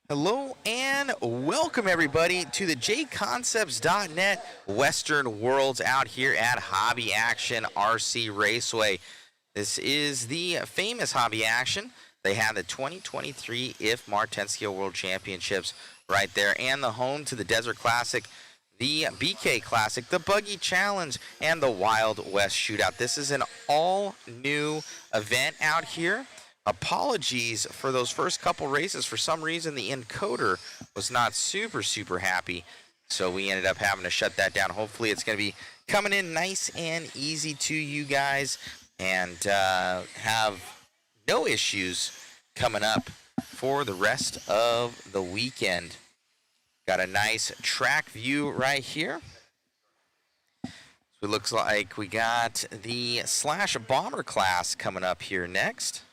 Hello and welcome everybody to the JConcepts.net Western Worlds out here at Hobby Action RC Raceway. This is the famous Hobby Action. They have the 2023 IF Martenskia World Championships right there, and the home to the Desert Classic, the BK Classic, the Buggy Challenge, and the Wild West Shootout. This is an all-new event out here. Apologies for those first couple races. For some reason, the encoder was not super happy, so we ended up having to shut that down. Hopefully, it's going to be coming in nice and easy to you guys, and have no issues coming up for the rest of the weekend. Got a nice track view right here. So it looks like we got the Slash Bomber class coming up here next.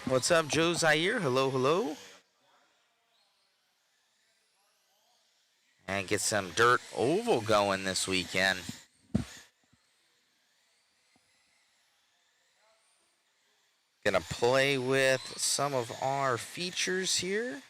What's up, Joe Zaire? Hello, hello. And get some dirt oval going this weekend. Gonna play with some of our features here.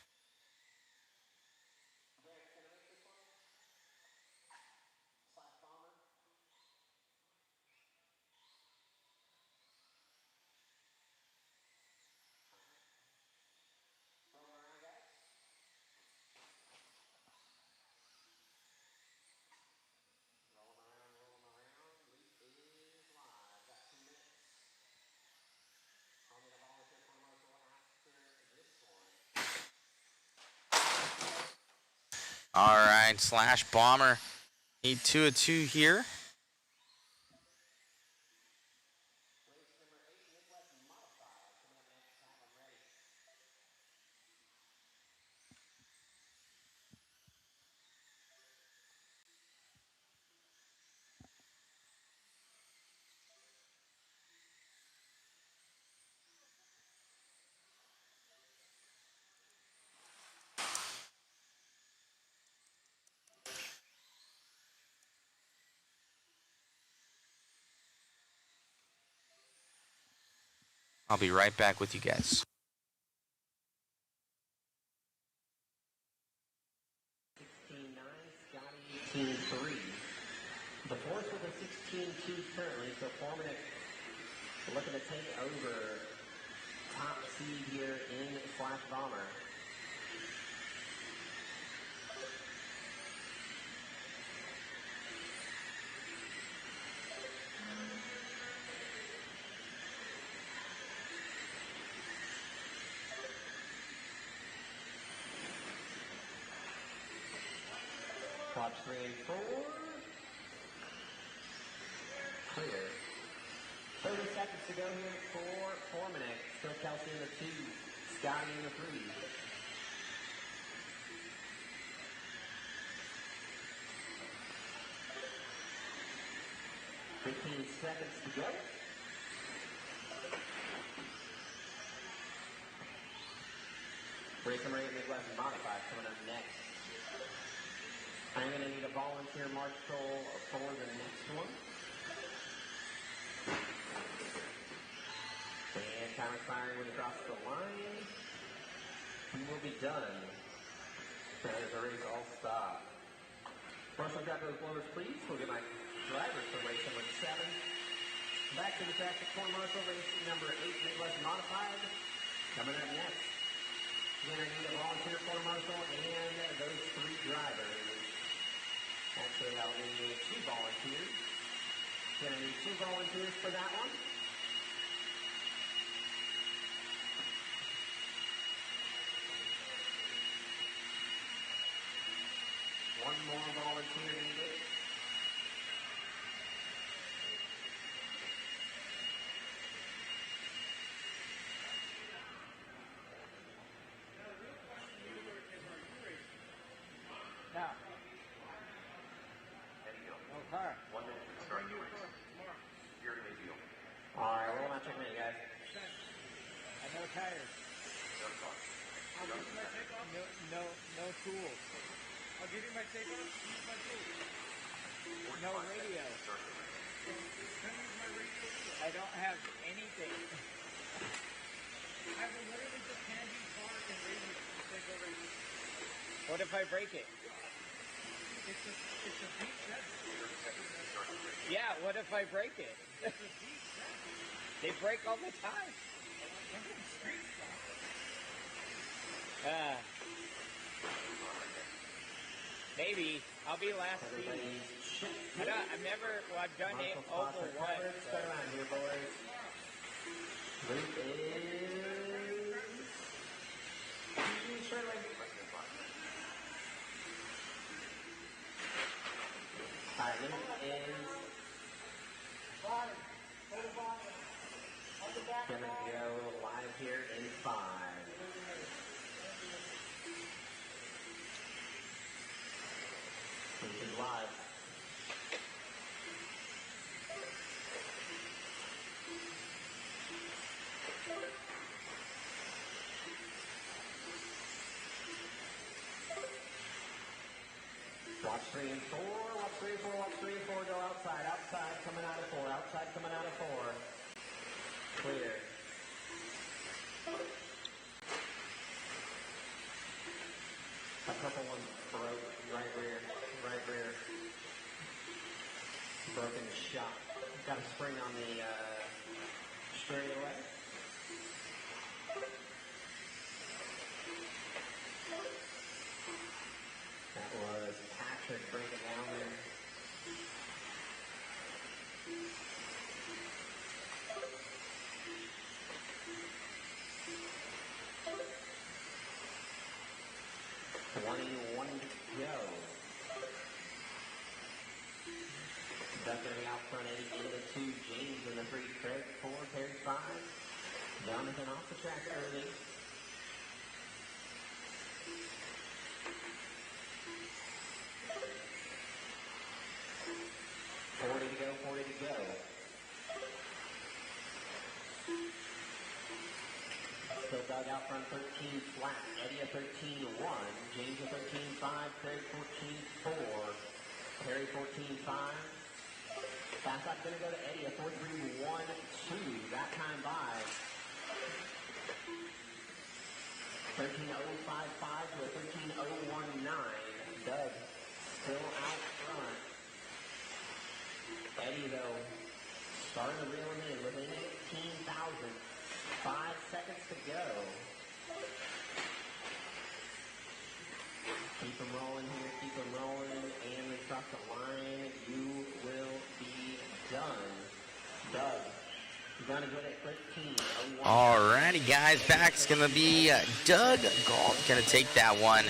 All right, Slash Bomber. Need 2 of 2 here. I'll be right back with you guys. The fourth with a 16-2 currently, so Formanek looking to take over top seed here in Slash Bomber. Top 3 and 4. Clear. 30 seconds to go here for Formanek. Still Kelsey in the 2, Scotty in the 3. Seconds to go. Raceway Midwest Modified coming up next. I'm going to need a volunteer marshal for the next one. And time expiring when you cross the line. We will be done. As the race all stop. Marshal, grab those blowers, please. We'll get my drivers for race number 7. Back to the track at corner marshal, race number 8, Midwest Modified. Coming up next. Again, I need a volunteer corner marshal and those 3 drivers. Actually, I'll need 2 volunteers. Gonna need 2 volunteers for that one. One more volunteer needed. Now. No car. 1 minute to start the race. Here it may be open. All right, we're not checking it, guys. I no tires. No car. I'll give you my takeoff. No tools. I'll give you my takeoff. Use my tools. No radio. I don't have anything. I have literally just candy, car, and radio. What if I break it? It's a deep set. Yeah, what if I break it? It's a deep set. They break all the time. Maybe. I'll be last seed. I've never, well, I've done it over once. Start around here, boys. Luke is... Alright, Luke is... Gonna go live here in 5. Luke is live. Watch 3 and 4, watch 3 and 4, watch 3 and 4, go outside, outside, coming out of 4, outside, coming out of 4. Clear. A purple one broke, right rear, broken shot. Got a spring on the straightaway. That was Patrick breaking down there. One to go. Doug gonna be out front, Eddie in the 2, James in the 3, Craig 4, Terry 5. Jonathan off the track early. Forty to go. Still Doug out front, 13 flat. Eddie a 13-1. James a 13-5. Craig 14-4. Terry 14-5. Fast lap gonna go to Eddie, a 4.312. That time by 13.055 to a 13.019. Doug still out front. Eddie, though, starting to reel him in within 18,000. 5 seconds to go. Keep them rolling here, keep them rolling, and we cross the line. You will be done. Doug, you're gonna go at 13. Alrighty, guys, back. It's going to be Doug Galt going to take that one.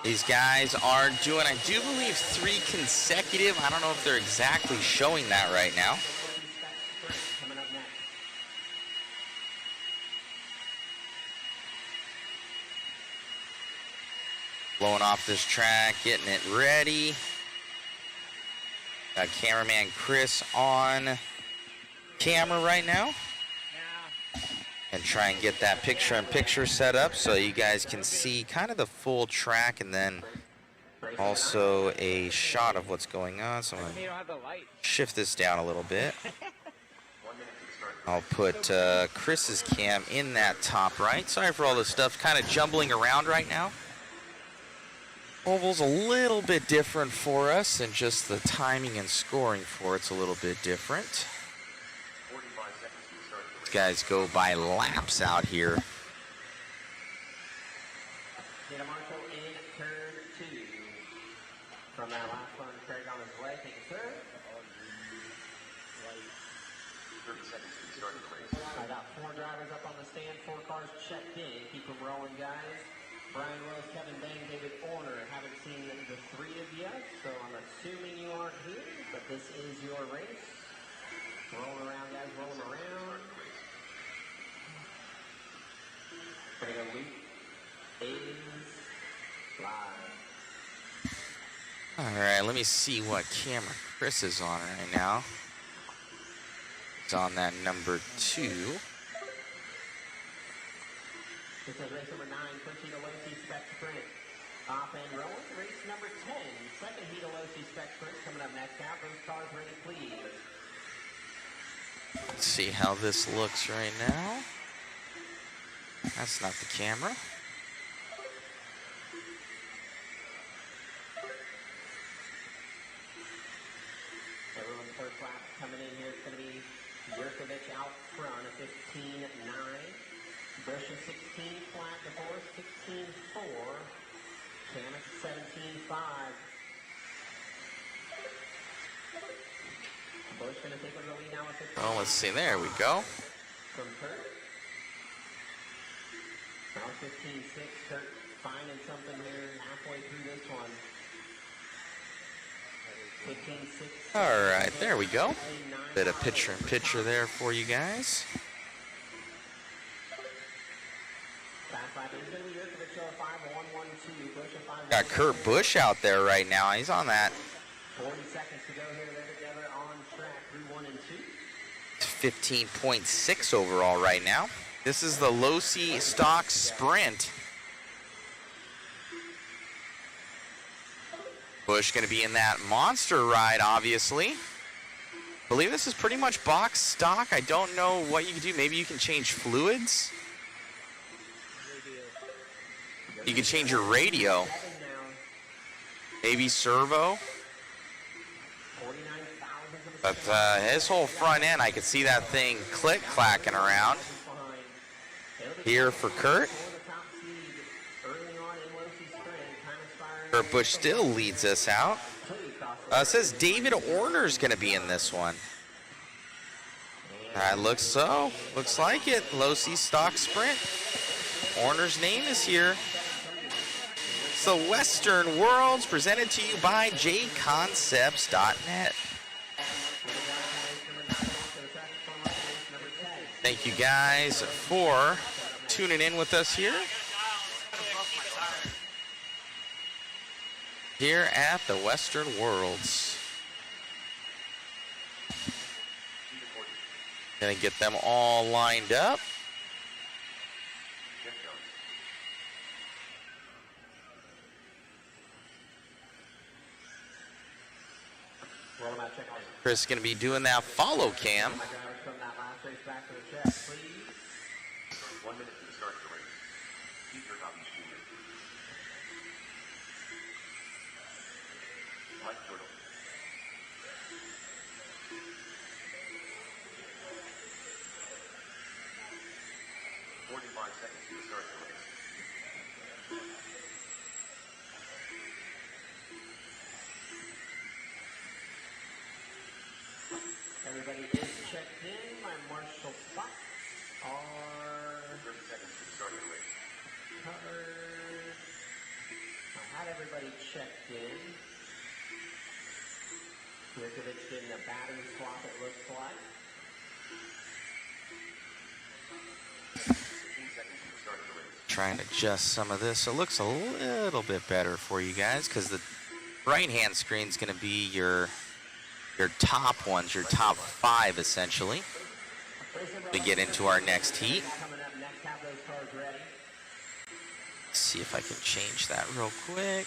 These guys are doing, I do believe, 3 consecutive. I don't know if they're exactly showing that right now. Blowing off this track, getting it ready. Got cameraman Chris on camera right now. And try and get that picture-in-picture set up so you guys can see kind of the full track and then also a shot of what's going on. So I'm going to shift this down a little bit. I'll put Chris's cam in that top right. Sorry for all this stuff kind of jumbling around right now. Oval's a little bit different for us, and just the timing and scoring for it's a little bit different. These guys go by laps out here. Marshall in turn 2. From that last one, Craig on his way. Take a serve. 30 seconds to start the race. I got 4 drivers up on the stand, 4 cars checked in. Keep them rolling, guys. Brian Rose, Kevin Bang, David Orner. Haven't seen the 3 of you yet, so I'm assuming you aren't here, but this is your race. Rolling around, guys, rolling around. We're going to Luke is live. All right, let me see what camera Chris is on right now. It's on that number 2. This is race number 9, 13 away, spec sprint. Off and rolling. Race number 10. Second heat of LOC Spectrum coming up next out. Those cars ready, please. Let's see how this looks right now. That's not the camera. Everyone's first lap coming in here. It's going to be Yurkovich out front at 15.9. Bush at 16 flat before 16.4. Cam at 17.5. Bush going to take over the lead now at 15. Oh, let's see. There we go. From Kurt. Now 15.6. Kurt finding something here halfway through this one. 15.6. All right, there we go. Bit of picture-in-picture there for you guys. Got Kurt Busch out there right now. He's on that. 40 seconds to go here. They're together on track through 1 and 2. It's 15.6 overall right now. This is the LOC Stock Sprint. Busch going to be in that monster ride, obviously. I believe this is pretty much box stock. I don't know what you can do. Maybe you can change fluids. You can change your radio. Maybe servo. But his whole front end, I could see that thing click-clacking around. Here for Kurt. Kurt Busch still leads us out. It says David Orner's going to be in this one. Looks so. Looks like it. LOC Stock Sprint. Orner's name is here. It's the Western Worlds presented to you by JConcepts.net. Thank you guys for tuning in with us here at the Western Worlds. Gonna get them all lined up. Chris is gonna be doing that follow cam. Everybody is checked in. My marshal spots are 30 seconds to start the race. Covered. I had everybody checked in. Yurkovich getting a battery swap, it looks like. 15 seconds to start the race. Trying to adjust some of this so it looks a little bit better for you guys, because the right-hand screen is going to be your top ones, your top 5 essentially. We get into our next heat. Let's see if I can change that real quick.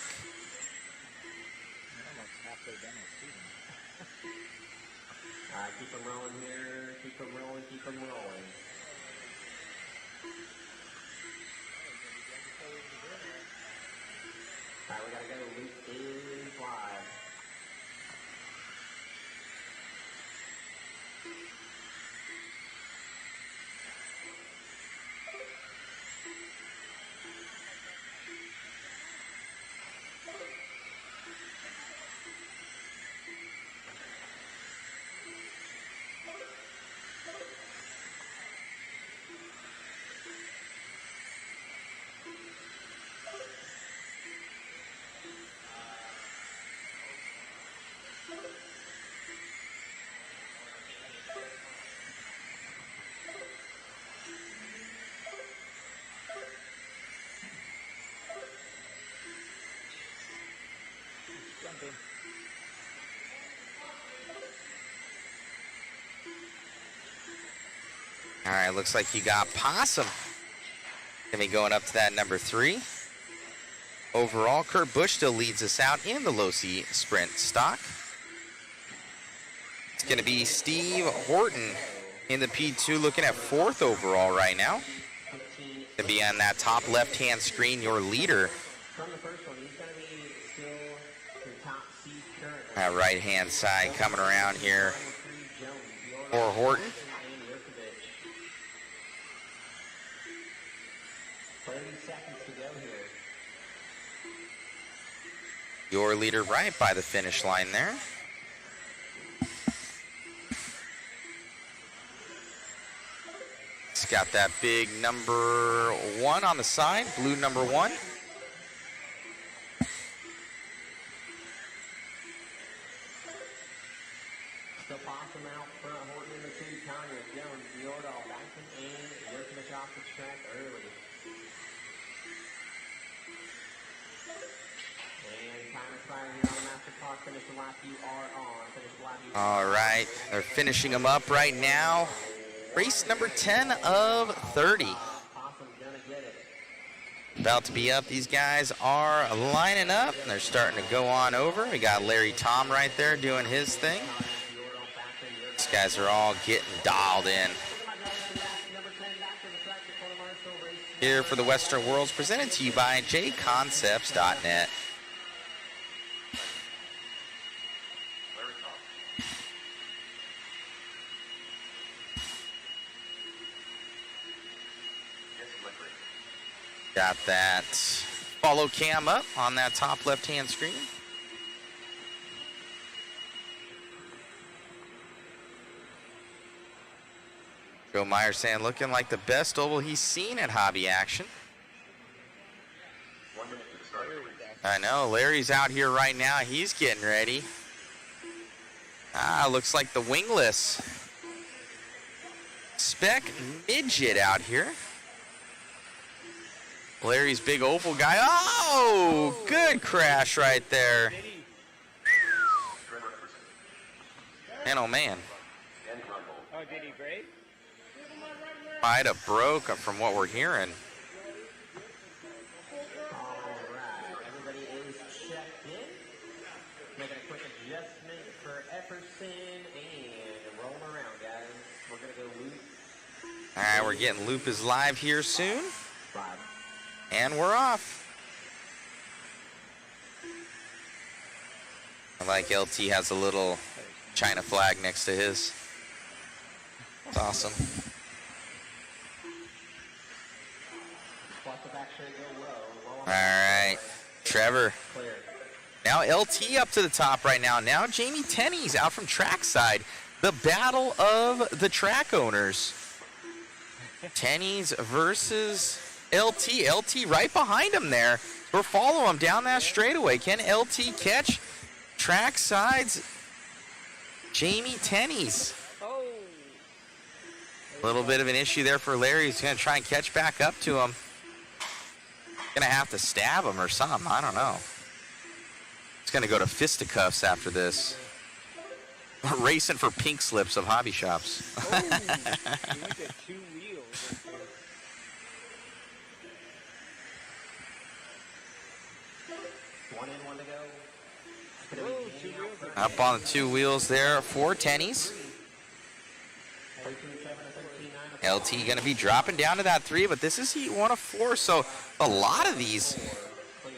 Keep them rolling here. Keep them rolling. Keep them rolling. All right, we gotta go. Luke is live. All right, looks like you got Possum. Gonna be going up to that number 3. overall. Kurt Busch still leads us out in the low C sprint stock. It's going to be Steve Horton in the P2, looking at 4th overall right now. To be on that top left-hand screen, your leader. From the first one, he's going to be still the top seed currently. That right-hand side coming around here for Horton. 30 seconds to go here. Your leader right by the finish line there. It's got that big number 1 on the side, blue number 1. Still possum out front, Horton in the 2, Chandler, Jones, Jordahl, Dyson, and Yerkimich off the track early. And time expired here on the master clock. Finish the lap you are on. Finish the lap you All right, they're finishing them up right now. Race number 10 of 30. Possum's gonna get it. About to be up. These guys are lining up. And they're starting to go on over. We got Larry Tom right there doing his thing. These guys are all getting dialed in. Here for the Western Worlds, presented to you by JConcepts.net. Got that follow cam up on that top left-hand screen. Joe Meyerson looking like the best oval he's seen at Hobby Action. I know, Larry's out here right now. He's getting ready. Looks like the wingless Spec Midget out here. Larry's big oval guy. Oh, good crash right there. Man, oh man. Oh, did he break? Might have broke from what we're hearing. Alright, everybody is checked in. Making a quick adjustment for Epperson and rolling around, guys. We're gonna go loop. All right, we're getting Loop is live here soon. 5. And we're off. I like LT has a little China flag next to his. It's awesome. All right, Trevor. Now LT up to the top right now. Now Jamie Tenney's out from trackside. The battle of the track owners. Tenney's versus LT. LT right behind him there. We're following him down that straightaway. Can LT catch track sides? Jamie Tenney's. Oh. A little bit of an issue there for Larry. He's going to try and catch back up to him. Going to have to stab him or something. I don't know. It's going to go to fisticuffs after this. We're racing for pink slips of hobby shops. Oh, he went to 2 wheels. One in, one to go. Oh, 2 wheels. Up on the 2 wheels there for Tenney's. 13-7-13-9. LT going to be dropping down to that 3, but this is heat 1 of 4, so a lot of these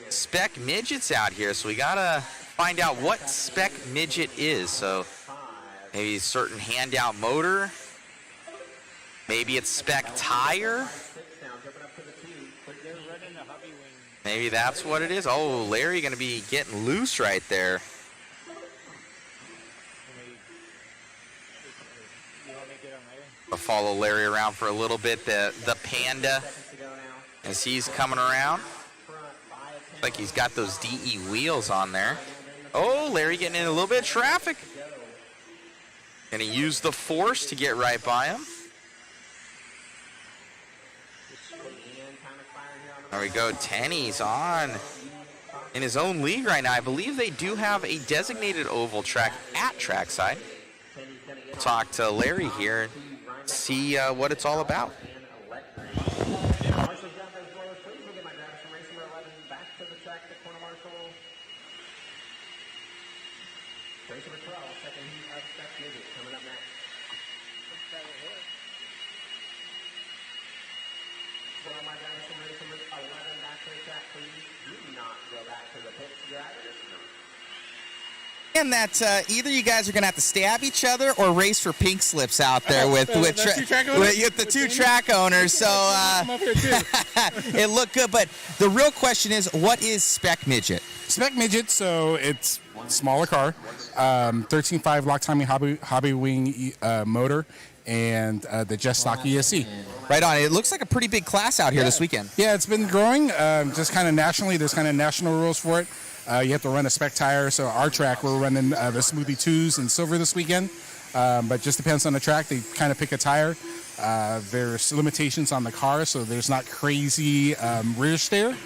spec midgets out here, so we got to find out what spec midget is. So maybe a certain handout motor, maybe it's spec tire, maybe that's what it is. Oh, Larry going to be getting loose right there. I'll follow Larry around for a little bit. The Panda, as he's coming around. Looks like he's got those DE wheels on there. Oh, Larry getting in a little bit of traffic. Gonna use the force to get right by him. There we go. Tenney's on in his own league right now. I believe they do have a designated oval track at trackside. We'll talk to Larry here and see what it's all about. Race number 12, second heat of Spec Midget, coming up next. So my drivers from race number 11 back to the track, please. Do not go back to the pits, drivers. And that either you guys are going to have to stab each other or race for pink slips out there with the two track owners. So it looked good. But the real question is, what is Spec Midget? Spec Midget, so it's smaller car, 13.5 lock timing hobby wing motor, and the just stock ESC. Right on. It looks like a pretty big class out here this weekend. Yeah, it's been growing just kind of nationally. There's kind of national rules for it. You have to run a spec tire. So our track, we're running the Smoothie 2s in silver this weekend. But just depends on the track. They kind of pick a tire. There's limitations on the car, so there's not crazy rear steer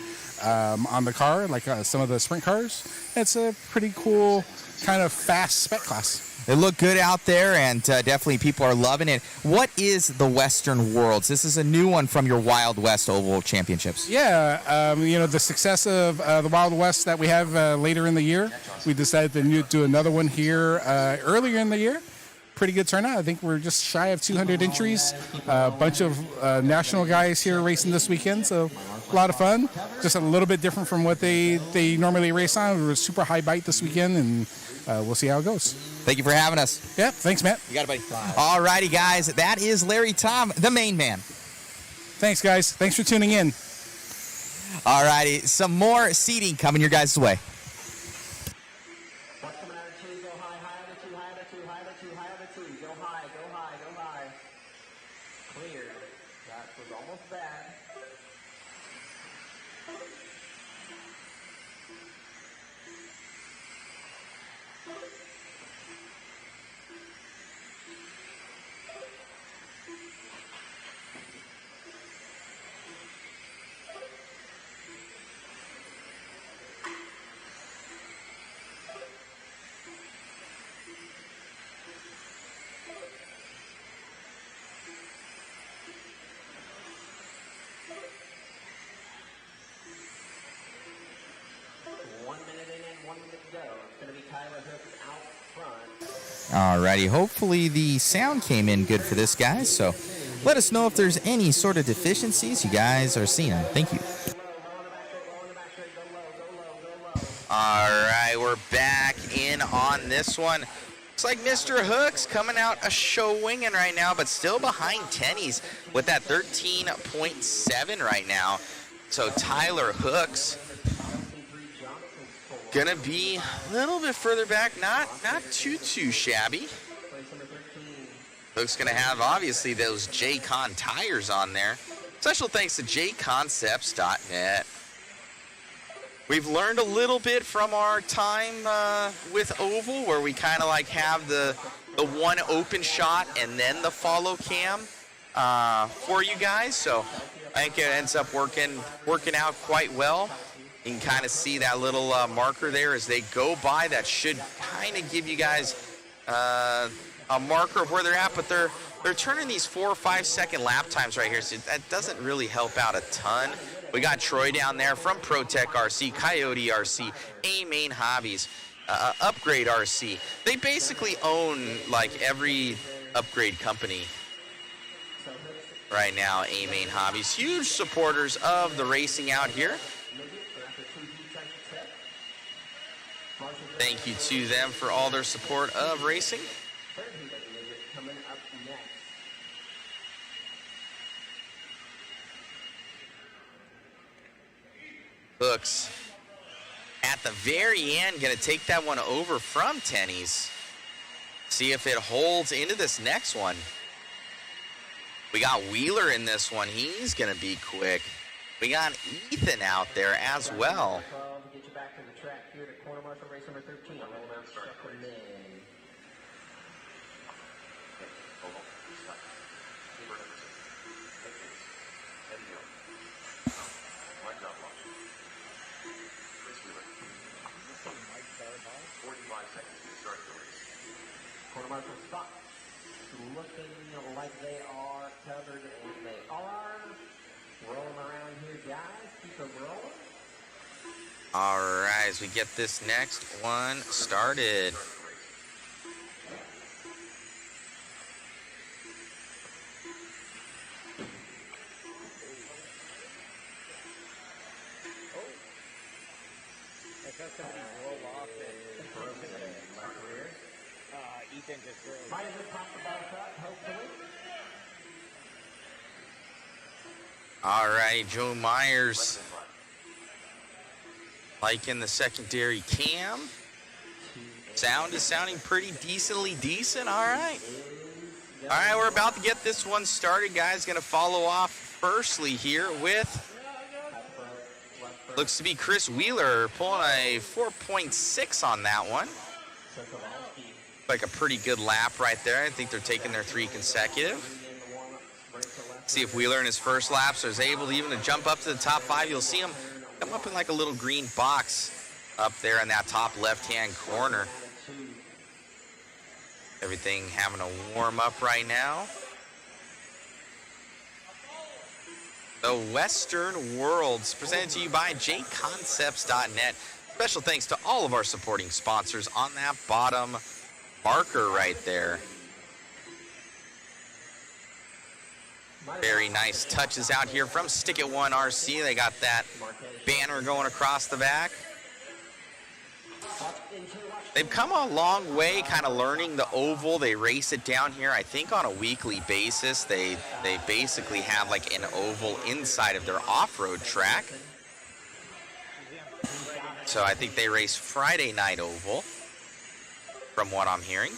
on the car like some of the sprint cars. It's a pretty cool kind of fast spec class. They look good out there, and definitely people are loving it. What is the Western Worlds? This is a new one from your Wild West Oval Championships. Yeah, the success of the Wild West that we have later in the year, we decided to do another one here earlier in the year. Pretty good turnout. I think we're just shy of 200 entries. A bunch of national guys here racing this weekend, so a lot of fun. Just a little bit different from what they normally race on. We were super high bite this weekend, and we'll see how it goes. Thank you for having us. Yeah, thanks, Matt. You got it, buddy. All righty, guys. That is Larry Tom, the main man. Thanks, guys. Thanks for tuning in. All righty. Some more seating coming your guys' way. What's coming out of 2? Go high, high to 2, high to 2, high to 2, high to 2. Go high, go high, go high. Clear. That was almost bad. Alrighty, hopefully the sound came in good for this, guys. So let us know if there's any sort of deficiencies you guys are seeing. Thank you. Alright, we're back in on this one. Looks like Mr. Hooks coming out a show winging right now, but still behind Tennies with that 13.7 right now. So Tyler Hooks gonna be a little bit further back, not too shabby. Hooks gonna have obviously those JCon tires on there. Special thanks to JConcepts.net. We've learned a little bit from our time with Oval, where we kind of like have the one open shot and then the follow cam for you guys. So I think it ends up working out quite well. You can kind of see that little marker there as they go by. That should kind of give you guys a marker of where they're at, but they're turning these 4 or 5 second lap times right here, so that doesn't really help out a ton. We got Troy down there from ProTech RC, Coyote RC, A-Main Hobbies, Upgrade RC. They basically own like every upgrade company right now, A-Main Hobbies. Huge supporters of the racing out here. Thank you to them for all their support of racing. Hooks at the very end going to take that one over from Tennies. See if it holds into this next one. We got Wheeler in this one. He's going to be quick. We got Ethan out there as well. Get you back to the track here to corner marshal race number 13. Corner marshal stop. Looking like they are covered, and they are. Rolling around here, guys. Keep them rolling. All right, as we get this next one started. somebody roll off and Ethan just drove. Might have just popped the ball up, hopefully. All right, Joe Myers liking the secondary cam. Sound is sounding pretty decently decent. All right. All right, we're about to get this one started, guys. Going to follow off firstly here with, looks to be Chris Wheeler pulling a 4.6 on that one. Like a pretty good lap right there. I think they're taking their 3 consecutive. See if Wheeler in his first laps is able to even jump up to the top 5. You'll see him come up in like a little green box up there in that top left-hand corner. Everything having a warm up right now. The Western Worlds presented to you by JConcepts.net. Special thanks to all of our supporting sponsors on that bottom marker right there. Very nice touches out here from Stick It One RC. They got that banner going across the back. They've come a long way kind of learning the oval. They race it down here, I think, on a weekly basis. They basically have like an oval inside of their off-road track. So I think they race Friday night oval, from what I'm hearing.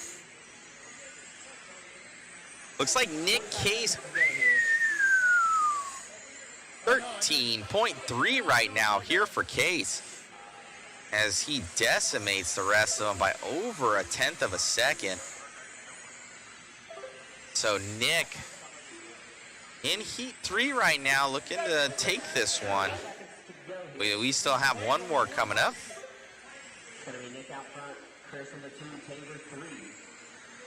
Looks like Nick Case, 13.3 right now here for Case, as he decimates the rest of them by over 1/10 of a second. So Nick in Heat 3 right now, looking to take this one. We still have one more coming up. It's going to be Nick out front, Chris in the 2, Tabor 3.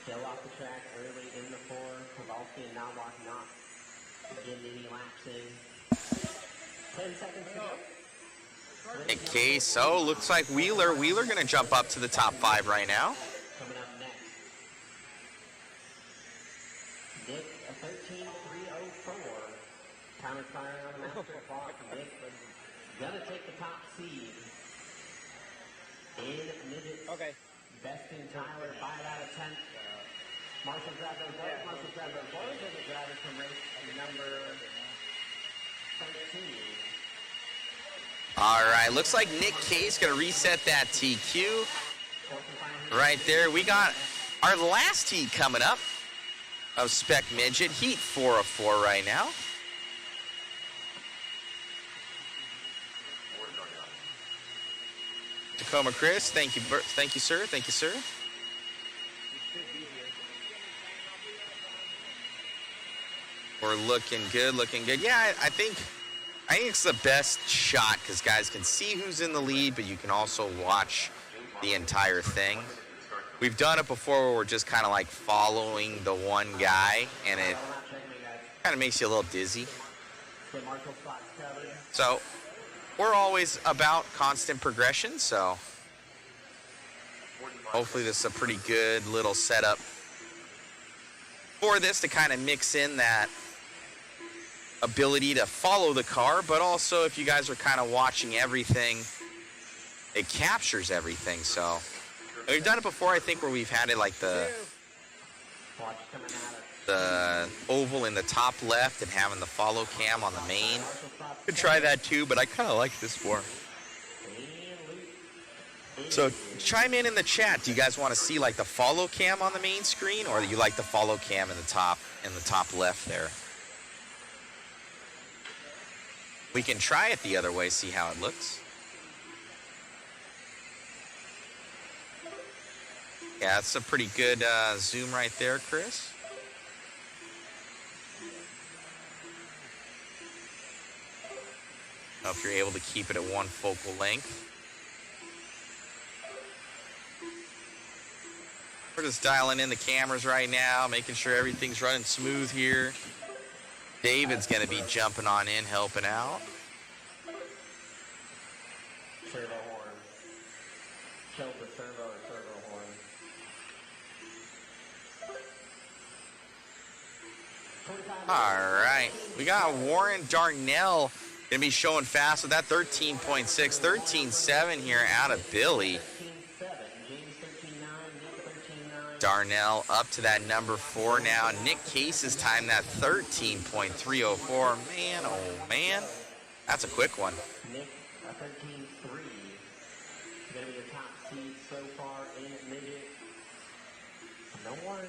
Still off the track early in the 4, Kowalski and Knobloch not getting any laps in. 10 seconds to go. Nick Case, so looks like Wheeler going to jump up to the top 5 right now. Coming up next. Nick, a 13.304. Counter firing on the master clock. Nick gonna take the top seed. In midget. Okay. Besting Tyler, 5 out of 10. Marshall grab those boys. Marshall grab those boys. And the drivers from race number 13. All right, looks like Nick Case going to reset that TQ right there. We got our last heat coming up of Spec Midget, Heat 4 of 4 right now. Tacoma Chris, thank you, sir. Thank you, sir. We're looking good, Yeah, I think it's the best shot because guys can see who's in the lead, but you can also watch the entire thing. We've done it before where we're just kind of like following the one guy, and it kind of makes you a little dizzy. So we're always about constant progression, so hopefully this is a pretty good little setup for this to kind of mix in that ability to follow the car, but also if you guys are kind of watching everything, it captures everything. So we've done it before, I think, where we've had it like the oval in the top left and having the follow cam on the main. Could try that too, but I kind of like this more. So chime in the chat. Do you guys want to see like the follow cam on the main screen, or do you like the follow cam in the top left there? We can try it the other way, see how it looks. Yeah, it's a pretty good zoom right there, Chris. I don't know if you're able to keep it at one focal length. We're just dialing in the cameras right now, making sure everything's running smooth here. David's going to be jumping on in, helping out. Servo horn. Kill the servo or servo horn. All right. We got Warren Darnell Gonna be showing fast with that 13.6, 13.7 here out of Billy. 13.7. James 13.9. Nick 13.9. Darnell up to that number 4 now. Nick Case's time that 13.304. Man, oh man, that's a quick one. Nick 13.3. Gonna be the top seed so far in midget. No one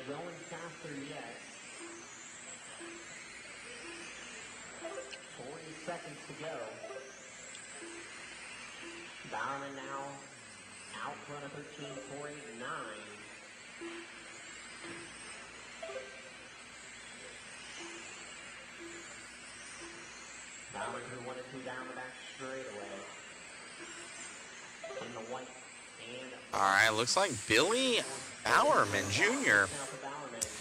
going faster yet. 40 seconds to go. Bowerman now out front of 13.489. Bowerman who wanted to down the back straightaway. In the white and All right, looks like Billy Bowerman Jr.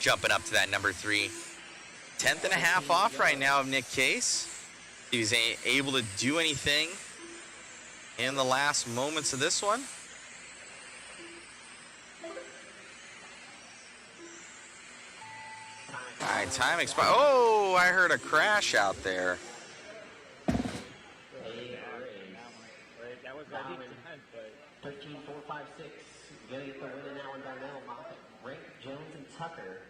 jumping up to that number 3. 10th and a half off right now of Nick Case. He was able to do anything in the last moments of this one. All right, time expired. Oh, I heard a crash out there. That was ready to hunt, but 13.456. Gonna get the win in that one. Darnell, Moffett, Rank, Jones, and Tucker.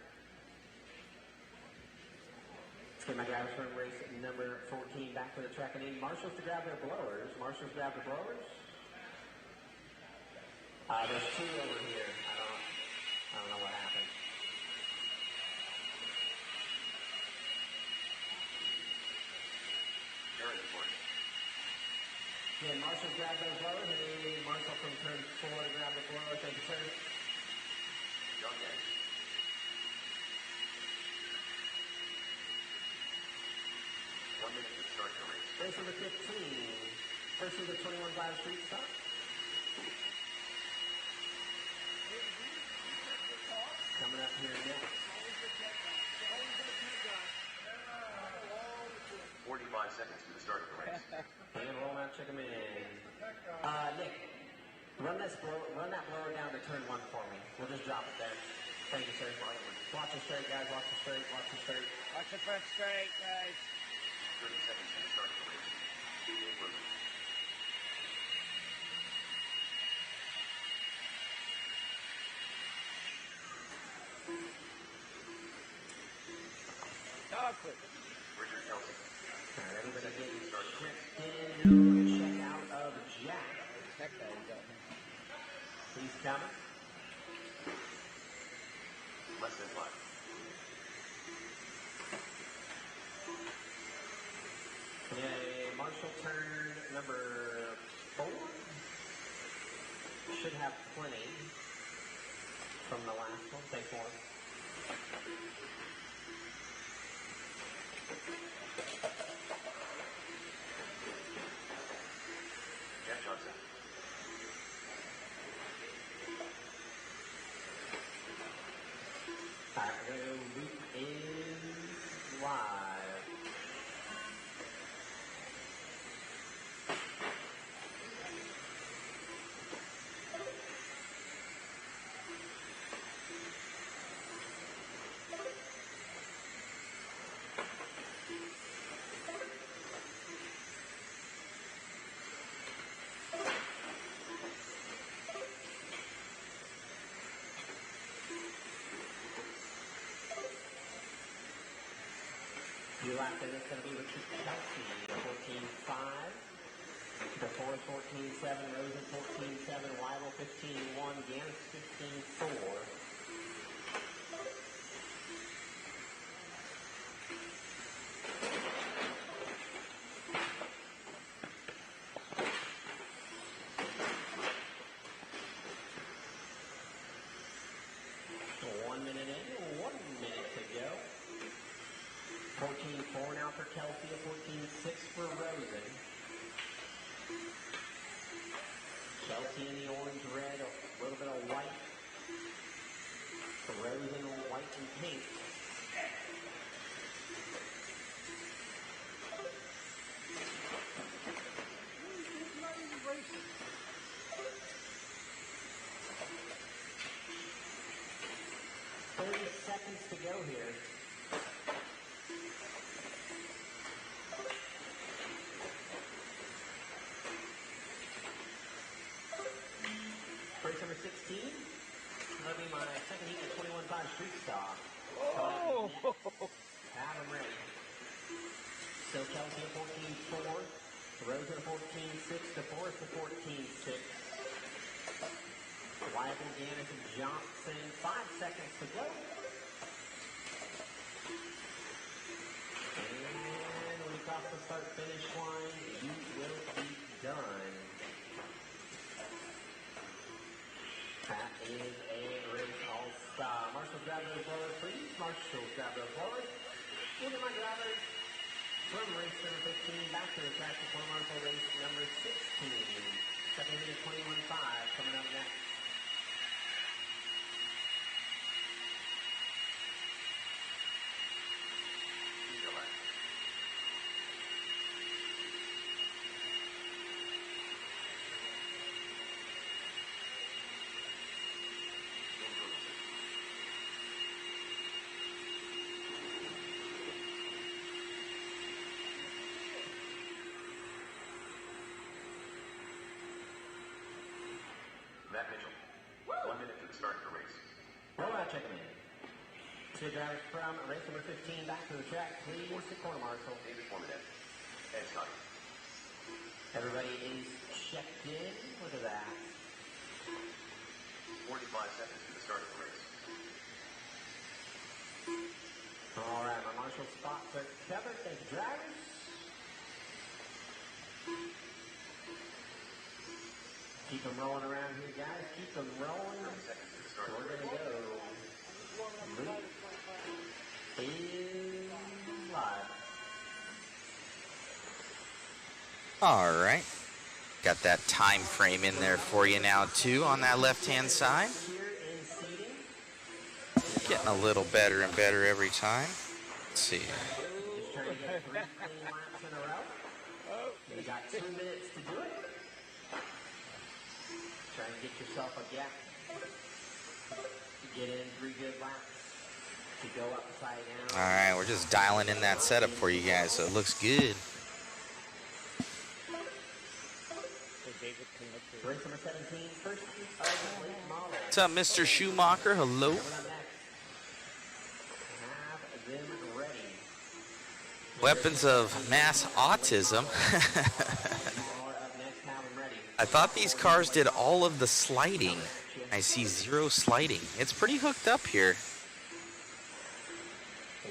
Let's get my drivers from race number 14 back to the track and in. Marshals to grab their blowers. Marshals grab the blowers. There's 2 over here. I don't know what happened. Yeah, Marshall grab those blowers, and then Marshall from turn 4 to grab the blowers. Thank you, sir. Okay. 1 minute to start the race. Race number 15. First of the 21 Live Street stop. Coming up here next. 45 seconds to the start of the race. And roll out, check them in. Nick, run that blower down to turn 1 for me. We'll just drop it there. Thank you, sir. Watch it straight, guys. Watch it straight. Watch it straight. watch the front straight, guys. 30 seconds to the start of the race. Dog quick. Richard Kelsey. All right, everybody getting checked in. Check out of Jack. Check that out. He's coming. Less than 5. Yeah, Marshall turn number 4. Should have plenty from the last one. Thanks, Warren. Jeff Johnson. All right, we're going to go loop in live. Your lap in is going to be Richard Kelsey, 14.5. The 4 is 14.7. Rosen 14.7. Weibel 15.1. Gannis 15.4. Now for Kelsey, a 14.6 for Rosen. Kelsey in the orange, red, a little bit of white. Rosen, white and pink. Seconds to go here. That'll be my second heat of 21.5 street stock. Oh! Have them ready. So Kelsey at 14.4. Rosa 14.6 to Forrest at 14.6. Wyatt and Janice and Johnson, 5 seconds to go. And when we cross the start-finish line, you will be done. That is a race all-star. Marshall, grab those blowers, please. Marshall, grab those blowers. Look at my drivers. From race number 15 back to the track to Marshall race number 16. Second heat of 21.5 coming up next. Matt Mitchell, 1 minute to the start of the race. Roll out, check them in. Two drivers from race number 15 back to the track, please. To corner marshal. David Formanet and Scotty. Everybody is checked in. Look at that. 45 seconds to the start of the race. All right, my marshal spots are covered. Thank you, drivers. Keep them rolling around here, guys. Keep them rolling. 30 seconds to the start of We're the going race. to go. Luke is live. All right. Got that time frame in there for you now, too, on that left-hand side. Here in seating. Getting a little better and better every time. Let's see. Just trying to get 3 clean laps in a row. You got 2 minutes to do it. Try and get yourself a gap. Get in 3 good laps. To go upside down. All right, we're just dialing in that setup for you guys, so it looks good. So David can look through. Race number 17, first heat of the late model. What's up, Mr. Schumacher? Hello. Coming up next. Have them ready. Weapons of mass autism. You are up next. Have them ready. I thought these cars did all of the sliding. I see 0 sliding. It's pretty hooked up here.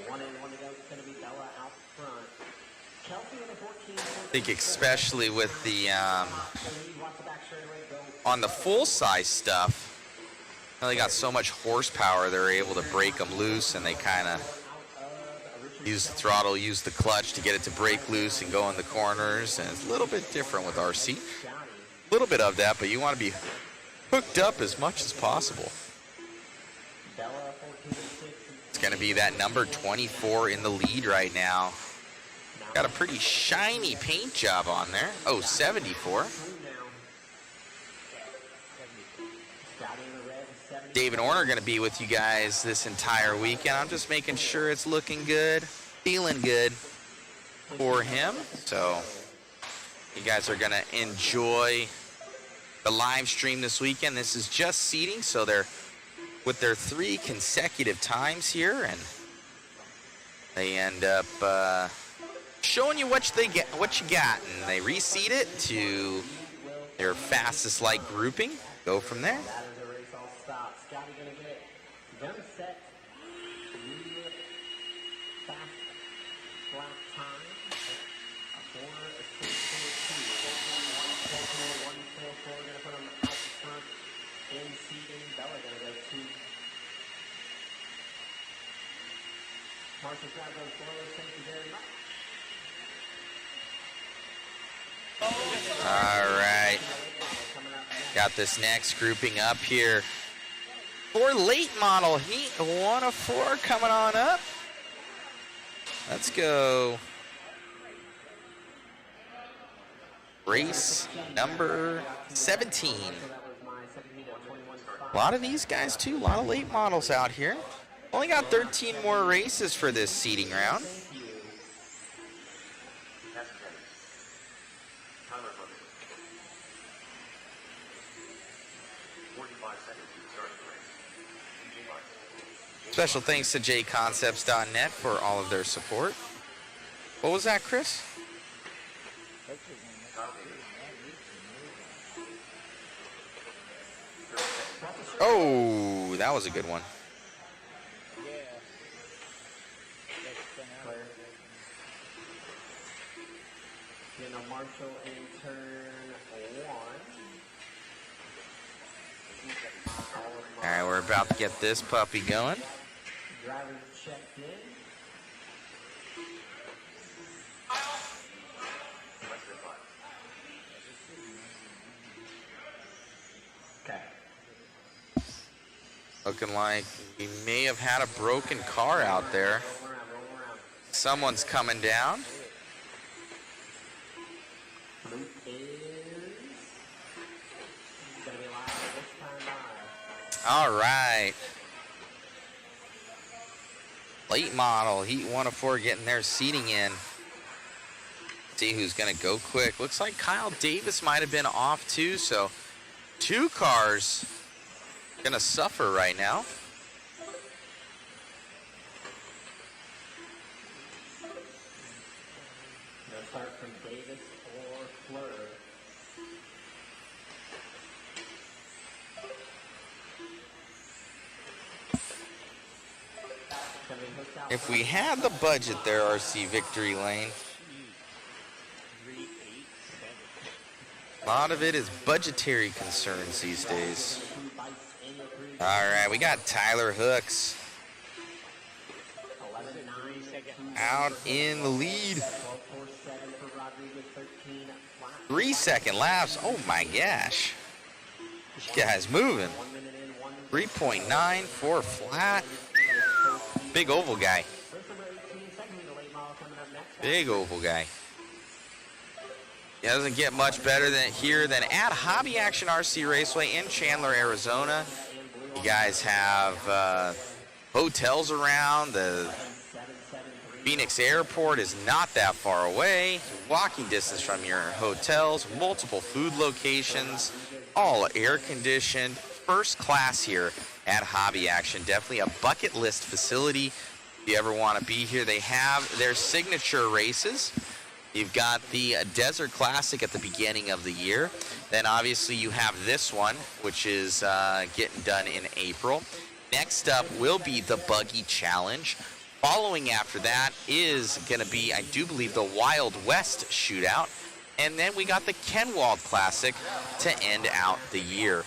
1 and 1 to go. It's going to be Bella out front. Kelsey in the 14. I think especially with the Watch the back straightaway. Go. on the full size stuff, they got so much horsepower they're able to break them loose, and they kind of use the throttle, use the clutch to get it to break loose and go in the corners. And it's a little bit different with RC. A little bit of that, but you want to be hooked up as much as possible. Bella 14-6. It's going to be that number 24 in the lead right now. Got a pretty shiny paint job on there. Oh, 74. David Orner going to be with you guys this entire weekend. I'm just making sure it's looking good, feeling good for him. So you guys are going to enjoy the live stream this weekend. This is just seating, so they're with their 3 consecutive times here, and they end up showing you what you got, and they reseat it to their fastest light grouping. Go from there. That is a race all stop. Scotty going to get it. Gun set. Real fast lap time. 4:6:42. 4:1:44. Going to put them out front in seating. Bella going to go 2. Marshall, grab those blowers. Thank you very much. All right. Got this next grouping up here for late model heat 1 of 4 coming on up. Let's go. Race number 17. A lot of these guys too, a lot of late models out here. Only got 13 more races for this seeding round. Pass attendance. Chandler Brothers. 45 seconds to the start of the race. Special thanks to JConcepts.net for all of their support. What was that, Chris? Oh, that was a good one. Marshall in turn 1. All right, we're about to get this puppy going. Driver checked in. Okay. Looking like we may have had a broken car out there. Roll around. Someone's coming down. Luke is gonna be live this time live. All right. Late model, Heat 1 of 4 getting their seating in. See who's going to go quick. Looks like Kyle Davis might have been off too, so 2 cars going to suffer right now. No start from Davis or Fleur. If we had the budget there, RC Victory Lane. A lot of it is budgetary concerns these days. All right, we got Tyler Hooks out in the lead. 3-second laps. Oh my gosh. This guy's moving. 3.94 flat. Big oval guy. Big oval guy. It doesn't get much better than at Hobby Action RC Raceway in Chandler, Arizona. You guys have hotels around. The Phoenix Airport is not that far away. Walking distance from your hotels. Multiple food locations. All air conditioned. First class here at Hobby Action. Definitely a bucket list facility. If you ever want to be here, they have their signature races. You've got the Desert Classic at the beginning of the year. Then obviously you have this one, which is getting done in April. Next up will be the Buggy Challenge. Following after that is going to be, I do believe, the Wild West Shootout. And then we got the Kenwald Classic to end out the year.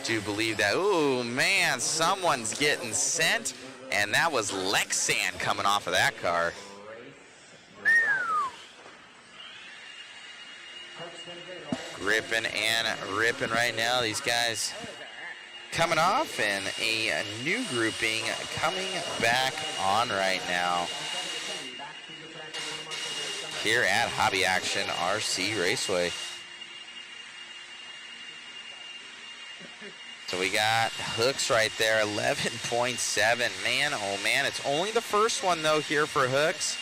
Do believe that. Oh man, someone's getting sent, and that was Lexan coming off of that car. Ripping and ripping right now. These guys coming off, and a new grouping coming back on right now here at Hobby Action RC Raceway. So we got Hooks right there, 11.7. Man, oh man, it's only the first one though here for Hooks.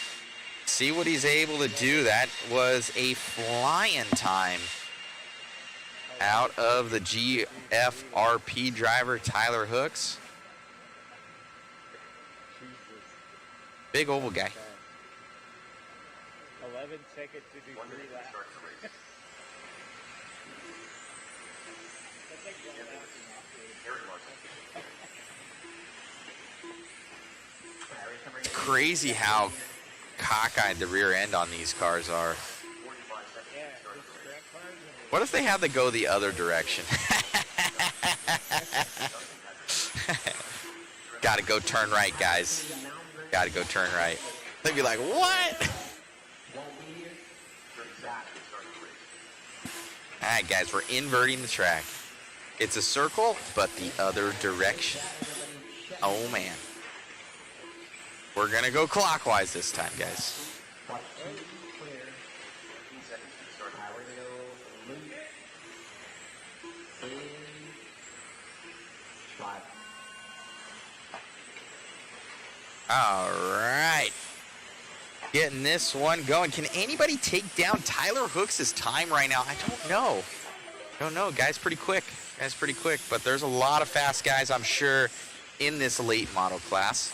See what he's able to do. That was a flying time out of the GFRP driver, Tyler Hooks. Big oval guy. 11 seconds to do 3 laps. Crazy how cockeyed the rear end on these cars are. What if they had to go the other direction? Gotta go turn right, guys. Gotta go turn right. They'd be like, what? Alright, guys, we're inverting the track. It's a circle, but the other direction. Oh, man. We're going to go clockwise this time, guys. All right. Getting this one going. Can anybody take down Tyler Hooks' time right now? I don't know. Don't know. Guy's pretty quick. But there's a lot of fast guys, I'm sure, in this late model class.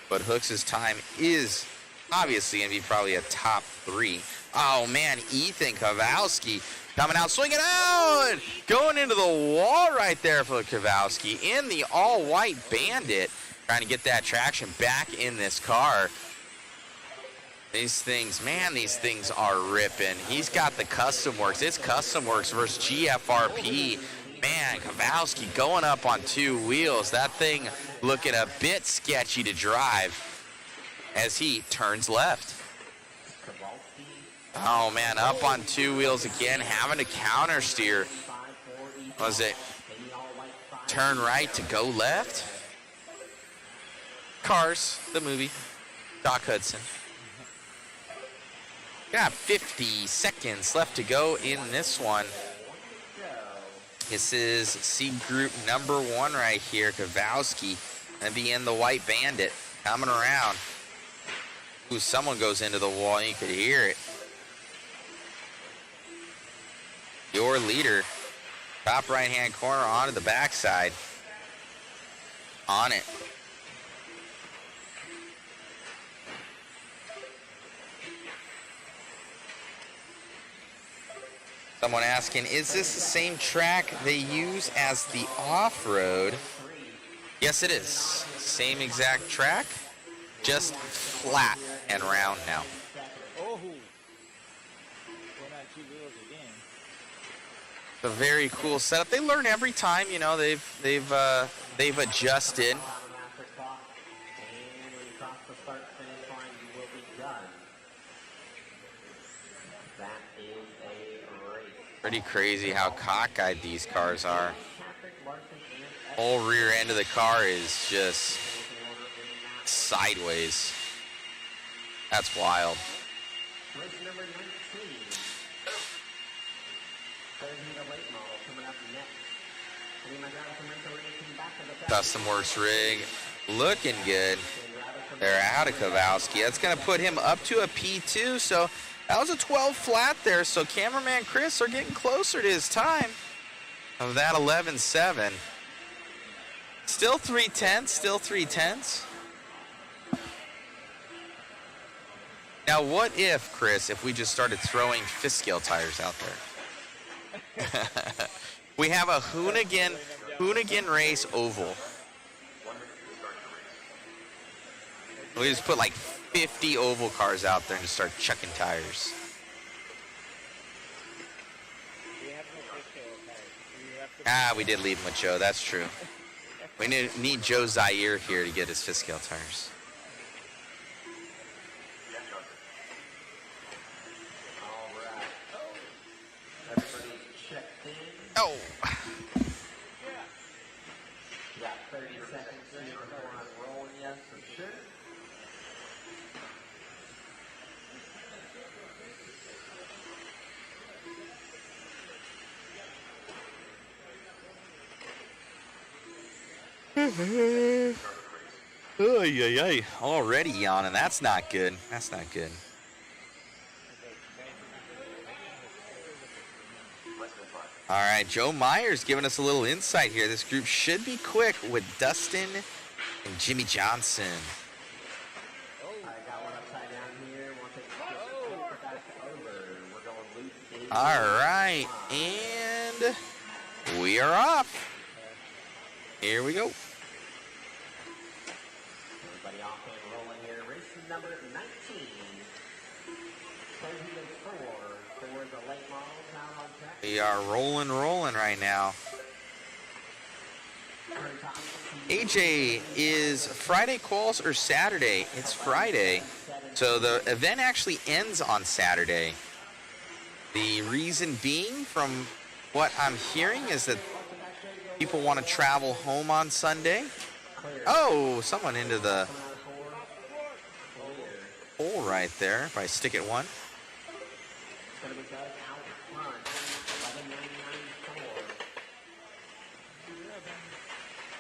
But Hooks' time is obviously going to be probably a top 3. Oh, man, Ethan Kowalski coming out, swinging out, going into the wall right there for Kowalski in the all-white Bandit, trying to get that traction back in this car. These things, man, these things are ripping. He's got the Custom Works. It's Custom Works versus GFRP. Man, Kowalski going up on 2 wheels. That thing looking a bit sketchy to drive as he turns left. Oh, man, up on 2 wheels again, having to counter steer. Was it turn right to go left? Cars, the movie. Doc Hudson. Got 50 seconds left to go in this one. This is C Group number 1 right here. Kowalski gonna be in the white Bandit coming around. Ooh, someone goes into the wall. You could hear it. Your leader, top right-hand corner onto the backside. On it. Someone asking, is this the same track they use as the off-road? Yes, it is. Same exact track, just flat and round now. Oh, went on 2 wheels again. A very cool setup. They learn every time, you know. They've adjusted. Pretty crazy how cockeyed these cars are. Whole rear end of the car is just sideways. That's wild. Custom Works rig looking good. They're out of Kowalski. That's going to put him up to a P2. So that was a 12 flat there. So cameraman Chris are getting closer to his time of that 11.7. Still 3/10, still 3/10. Now, what if, Chris, if we just started throwing fifth scale tires out there? We have a Hoonigan race oval. We just put like 50 oval cars out there and just start chucking tires. We did leave him with Joe. That's true. We need Joe Zaire here to get his fifth scale tires. Oh. Got 30 seconds here before I'm rolling, yes, for sure. Already yawning. That's not good. That's not good. All right, Joe Myers giving us a little insight here. This group should be quick with Dustin and Jimmy Johnson. All right, and we are off. Here we go. Everybody off and rolling here. Race number 19. For the late models out on track. We are rolling right now. AJ, is Friday quals or Saturday? It's Friday. So the event actually ends on Saturday. The reason being, from what I'm hearing, is that people want to travel home on Sunday. Oh, someone into the hole right there. If I stick it one.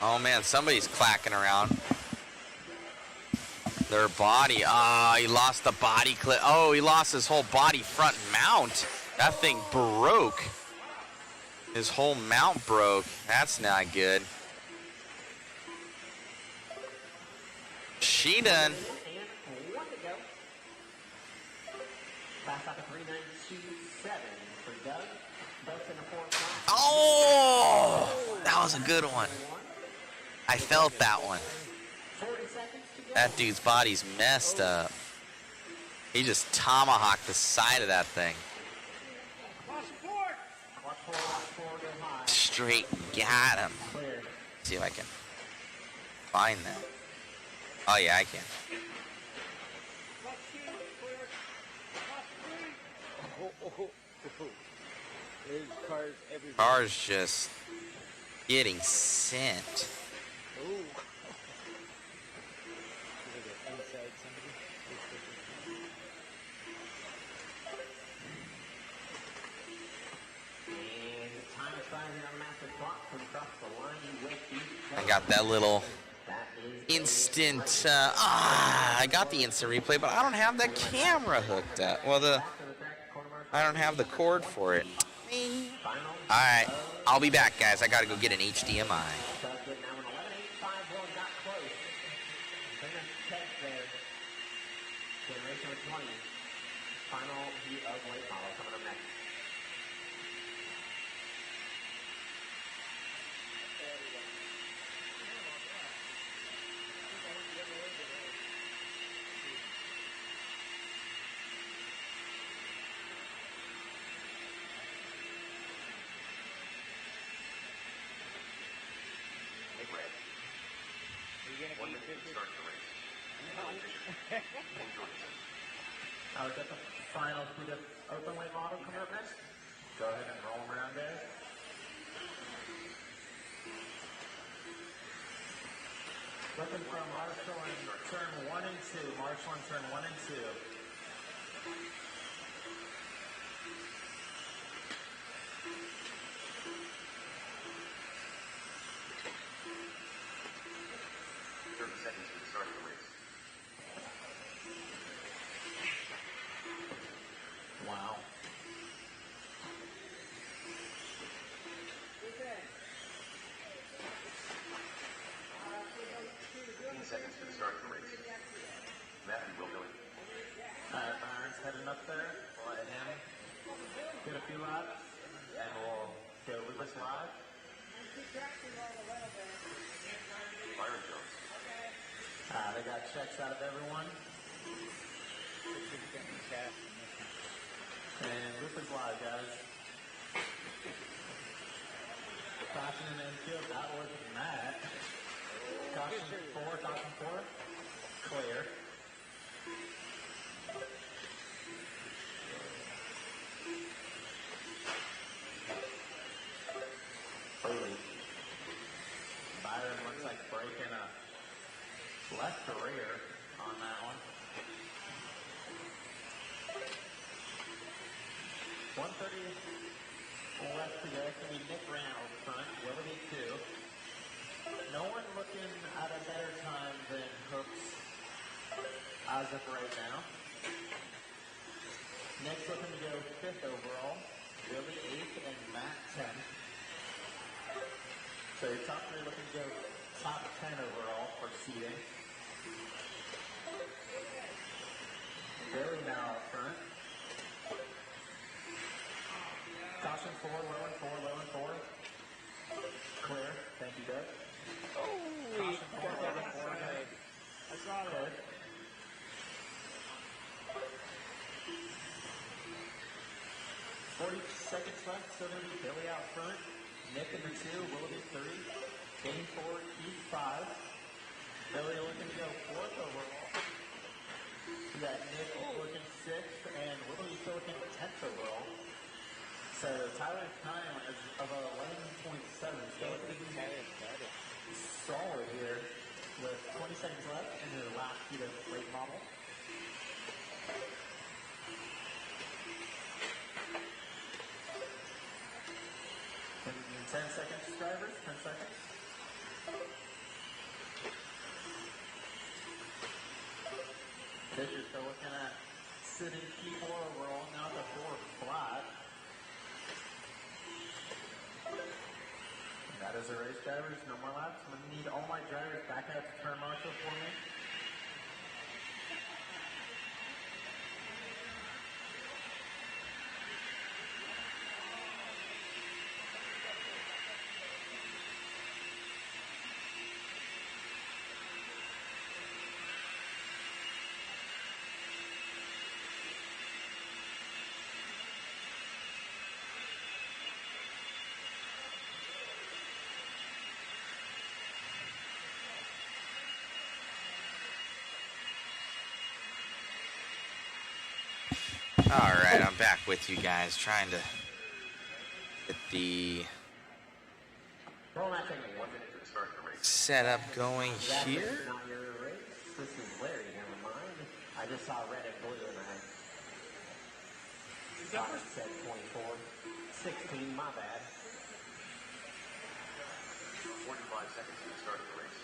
Oh, man, somebody's clacking around. Their body. Ah, he lost the body clip. Oh, he lost his whole body front mount. That thing broke. His whole mount broke. That's not good. She done. And 1 to go. Fast off a 3.927 for Doug. Doug's in the fourth spot. Oh, that was a good one. I felt that one. 40 seconds to go. That dude's body's messed up. He just tomahawked the side of that thing. Watch four, go high. Straight got him. Clear. See if I can find that. Oh yeah, I can. There's cars everywhere. Car's just getting sent. Ooh. Inside somebody. And time expiring on master clock from across the line. You went deep. I got that little That is instant. I got the instant replay, but I don't have the camera hooked up. Well, I don't have the cord for it. final. All right, I'll be back, guys. I gotta go get an HDMI. Doug getting now an 11.851, got close. Bring a catch there. Generation with 20. Final view of late model coming up next. Make red. Are you gonna 1 be minute to 50? start the race. King Jorgensen. Now we've got the final speed of open weight model coming up next. Go ahead and roll them around there. Looking from Marshall in turn 1 and 2. Marshall in turn 1 and 2. Seconds to the start of the race. Wow. Seconds to the start of the race. Matthew will go in. Irons heading up there. We'll let him get a few laps, and we'll go Lucas live. Byron Jones. They got checks out of everyone. And Lucas live, guys. Caution in the infield, that was Matt. Caution 4, clear. Early. Byron looks like breaking a left to rear on that one. 130 left to go. It's going to be Nick Reynolds front, Willoughby 2. No one looking at a better time than Hooks as of right now. Nick's looking to go 5th overall, Willie 8th, and Matt 10th. So your top 3 looking to go top 10 overall for seeding. Billy now up front. Caution 4, low and 4. Clear. Thank you, Doug. Holy Caution 4, low and 4. I saw that. Clear. 40 seconds left. Still going to be Billy out front. Nick in the 2, Willoughby 3. Dane 4, Keith 5. Billy looking to go 4th overall. We got Nick looking 6th, and Willoughby still looking 10th overall. So Tyler's time is of 11.7. Still looking to be solid here with 20 seconds left in the last feed of late model. And 10 seconds, drivers, 10 seconds. Fisher's still looking at sitting P4 overall, now at the 4 flat. That is the race, drivers. No more laps. I'm going to need all my drivers back out to turn marshal for me. All right, I'm back with you guys, trying to get the Roll that thing. 1 minute to the start of the race. setup going That's here. not your race. This is Larry, never mind. I just saw red and blue and I thought it said 24. 16, my bad. 45 seconds to the start of the race.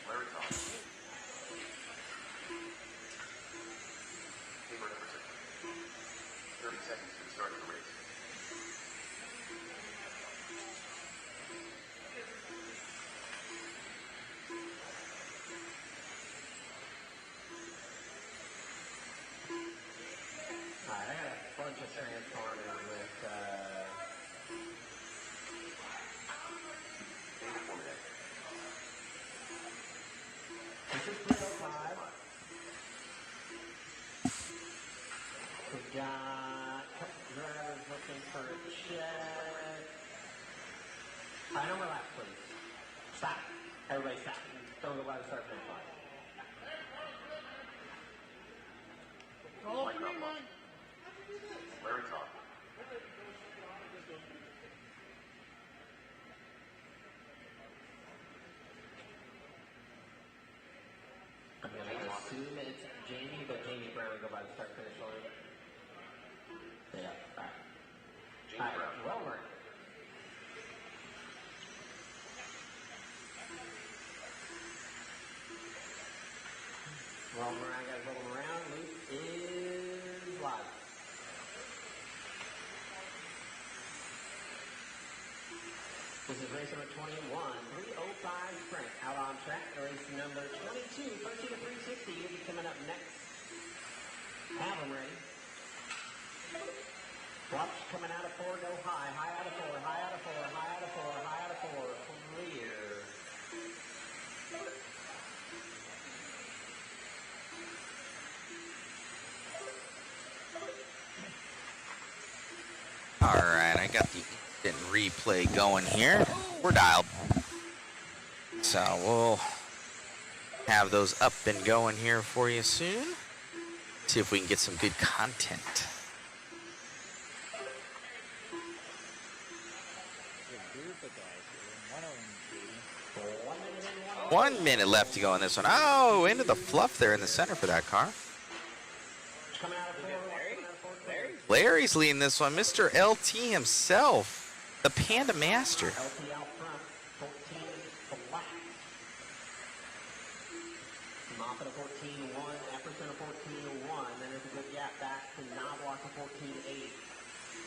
Larry Todd. Haber Emerson. 30 seconds to the start of the race. Alright, I got a bunch of transformers with, Data format. this is 305. We've got drivers looking for a check. Alright, no more laps, please. Stop. Everybody stop. Don't go by the start finish line. Larry Todd. I'm going to assume it's Jamie, but Jamie Brown will go by the start finish line. Yeah, alright. Jamie Brown. Rover. Rover, I got to roll him around. Luke is live. This is race number 21, 305 sprint. Out on track, race number 22, 13 to 360. You'll be coming up next. Have them ready. Watch coming out of 4, go high. High out of 4, high out of 4, high out of 4, high out of 4. Clear. All right, I got the instant replay going here. We're dialed. So we'll have those up and going here for you soon. See if we can get some good content. One 1 minute left to go in this one. Oh, into the fluff there in the center for that car. Coming out of 4, Larry? Larry's leading this one. Mr. LT himself, the Panda Master. LT out front, 14 flat. Moffat a 14-1, Epperson a 14-1. Then there's a good gap back to Knobloch a 14-8.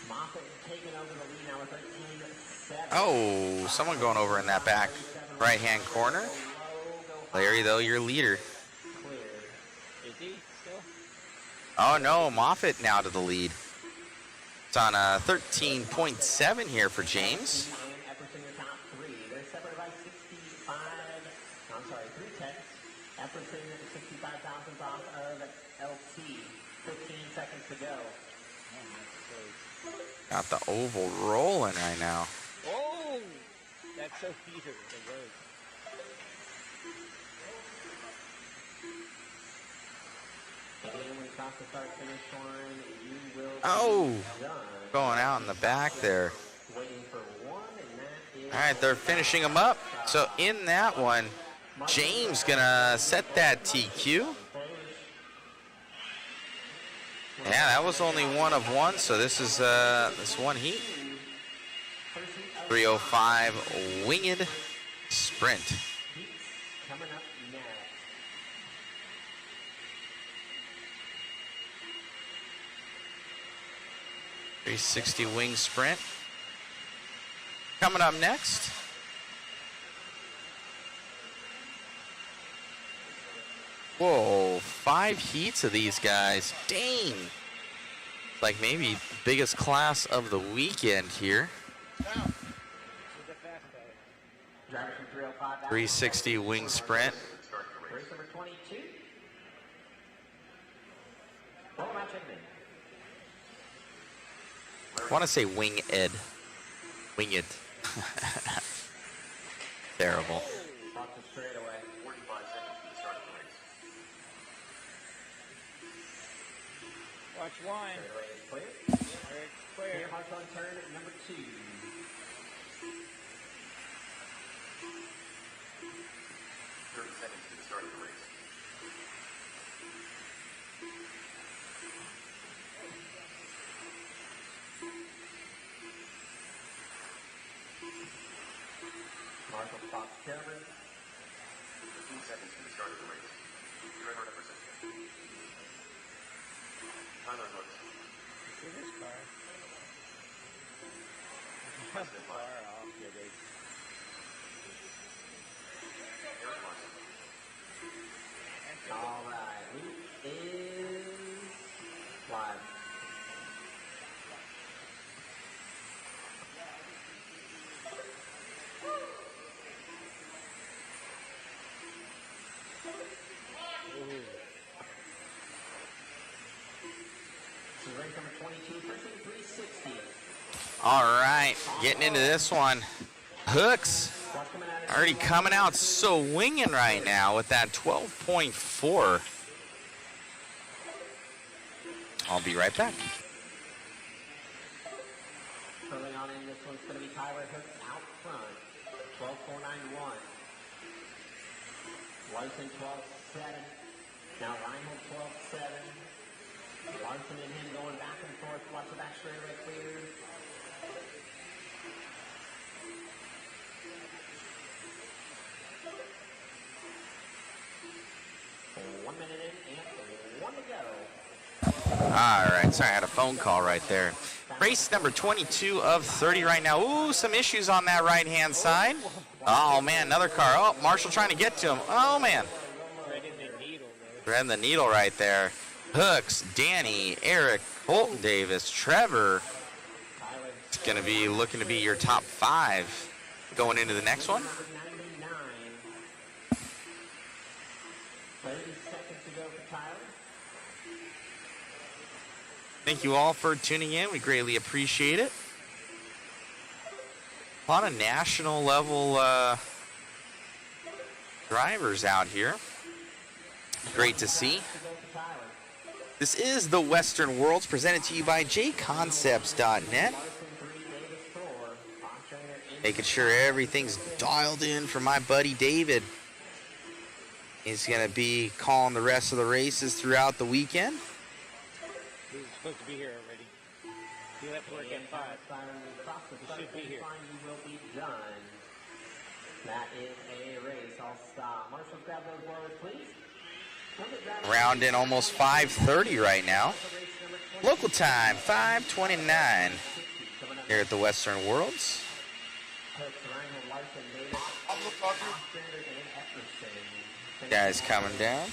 Moffat taking over the lead now with 13-7. Oh, someone going over in that back right-hand corner. Larry, though, your leader. Clear. Is he still? Oh, no, Moffitt now to the lead. It's on 13.7 here for James. Epperson your top 3. They're separated by 65. I'm sorry, 3 tenths. Epperson 65 thousandths off of LT. 15 seconds to go. Got the oval rolling right now. Oh! That's so heater, the road. And when you cross the start finish line, you will Oh, be done. going out in the back there. Waiting for 1, and that is All right, they're finishing them up. So in that one, James gonna set that TQ. Yeah, that was only 1 of 1, so this is this one heat. 305 winged sprint. coming up next. 360 wing sprint. Coming up next. Whoa, 5 heats of these guys. Dang. It's like maybe biggest class of the weekend here. 360 wing sprint. Race number 22. Roll match ending. I want to say wing ed. Wing it. Terrible. Watch the straightaway. 45 seconds to the start of the race. Watch one. Straightaway is clear. There it's clear. Clear marks on turn number 2. 30 seconds to the start of the race. Marshall stops Cameron. 15 seconds to the start of the race. Driver number 6. Chandler looks. See this car? Less than Far 5. off, it is. Eric Larson. All right, he is live. This is race number 22, pushing 360. All right, getting into this one. Hooks Watch coming out of already coming out so winging right now with that 12.4. I'll be right back. early on in this one's going to be Tyler Hooks out front. 12.491. Larson 12.7. Now Reinhold 12.7. Larson and him going back and forth. Watch the back straightaway clear. One minute in and 1 to go. All right, sorry, I had a phone call right there. Race number 22 of 30 right now. Ooh, some issues on that right-hand side. Oh, man, another car. Oh, Marshall trying to get to him. Oh, man. Threading the needle there. Threading the needle right there. Hooks, Danny, Eric, Colton Davis, Trevor. It's going to be looking to be your top 5 going into the next one. 99. 30 seconds to go for Tyler. Thank you all for tuning in. We greatly appreciate it. A lot of national level drivers out here. Great to see. This is the Western Worlds presented to you by JConcepts.net. Making sure everything's dialed in for my buddy David. He's going to be calling the rest of the races throughout the weekend. He was supposed to be here already. He left work at 5. He should be here. He will be done. That is a race. I'll stop. Marshall, grab those blowers, please. Round in almost 5:30 right now. Local time, 5:29 here at the Western Worlds. Guys coming down.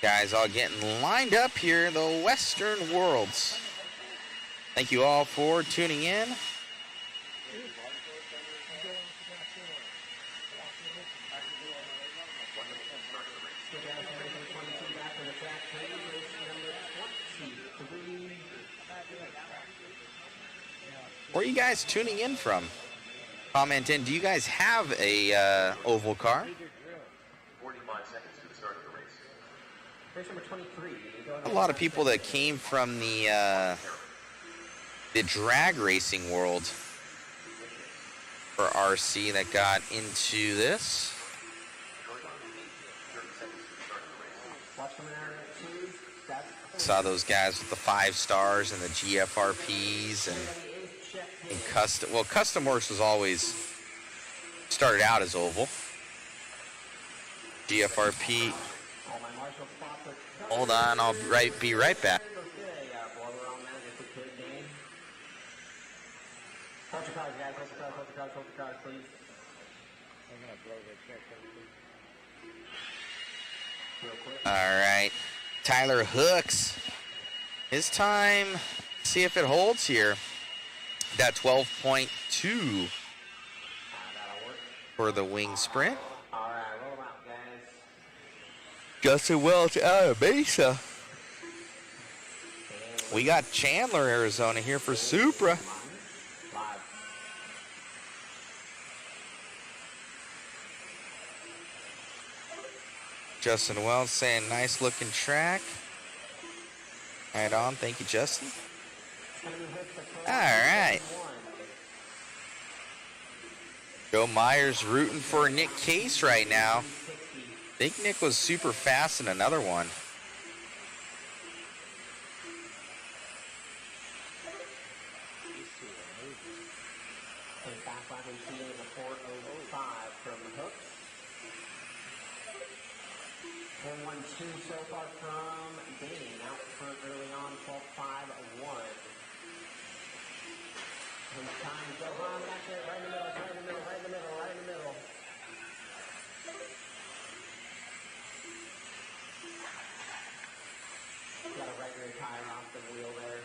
Guys all getting lined up here, the Western Worlds. Thank you all for tuning in. Where are you guys tuning in from? Comment in. Do you guys have a oval car? 45 seconds to the start of the race. Race number 23. A lot of people that came from the drag racing world for RC that got into this. Watch coming out of 2. That's Saw those guys with the 5 stars and the GFRPs and is check. And Custom Works was always started out as oval. GFRP. All my marshal spots are Hold on, I'll be right back. okay. Blower on that if we could, Dane. Hold your cards, guys. Hold your cards, hold your cards, hold your cards, please. I'm gonna blow the check. Real quick. All right, Tyler Hooks. His time. See if it holds here. That 12.2 That'll work. for the wing sprint. All right, roll them out, guys. Justin Welch out of Mesa. We got Chandler, Arizona here for Supra. Live. Justin Welch saying nice looking track. Right on, thank you, Justin. All right. Joe Myers rooting for Nick Case right now. I think Nick was super fast in another one. And back lap we see is a 4:05 from Hooks. 4:12 so far from Dane. Out front early on, 12:5:1. His time goes on back there, right in the middle, right in the middle, right in the middle, right in the middle. Got a right rear tire off the wheel there.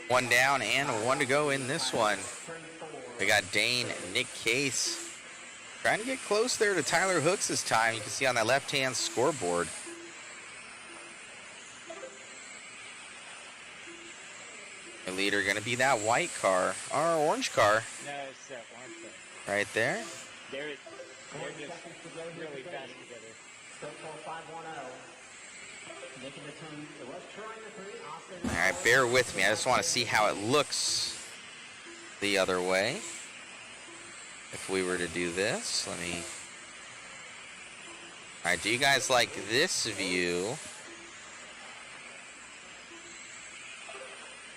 One down and one to go in this one. Turn 4. We got Dane, Nick Case. Trying to get close there to Tyler Hooks this time. You can see on that left-hand scoreboard. The leader going to be that white car, or orange car, No, it's that one thing. right there. They're just really fast together. Still 4:5:10. Making the two. It was trying the 3. Austin. All right, bear with me. I just want to see how it looks the other way. If we were to do this, let me... All right, do you guys like this view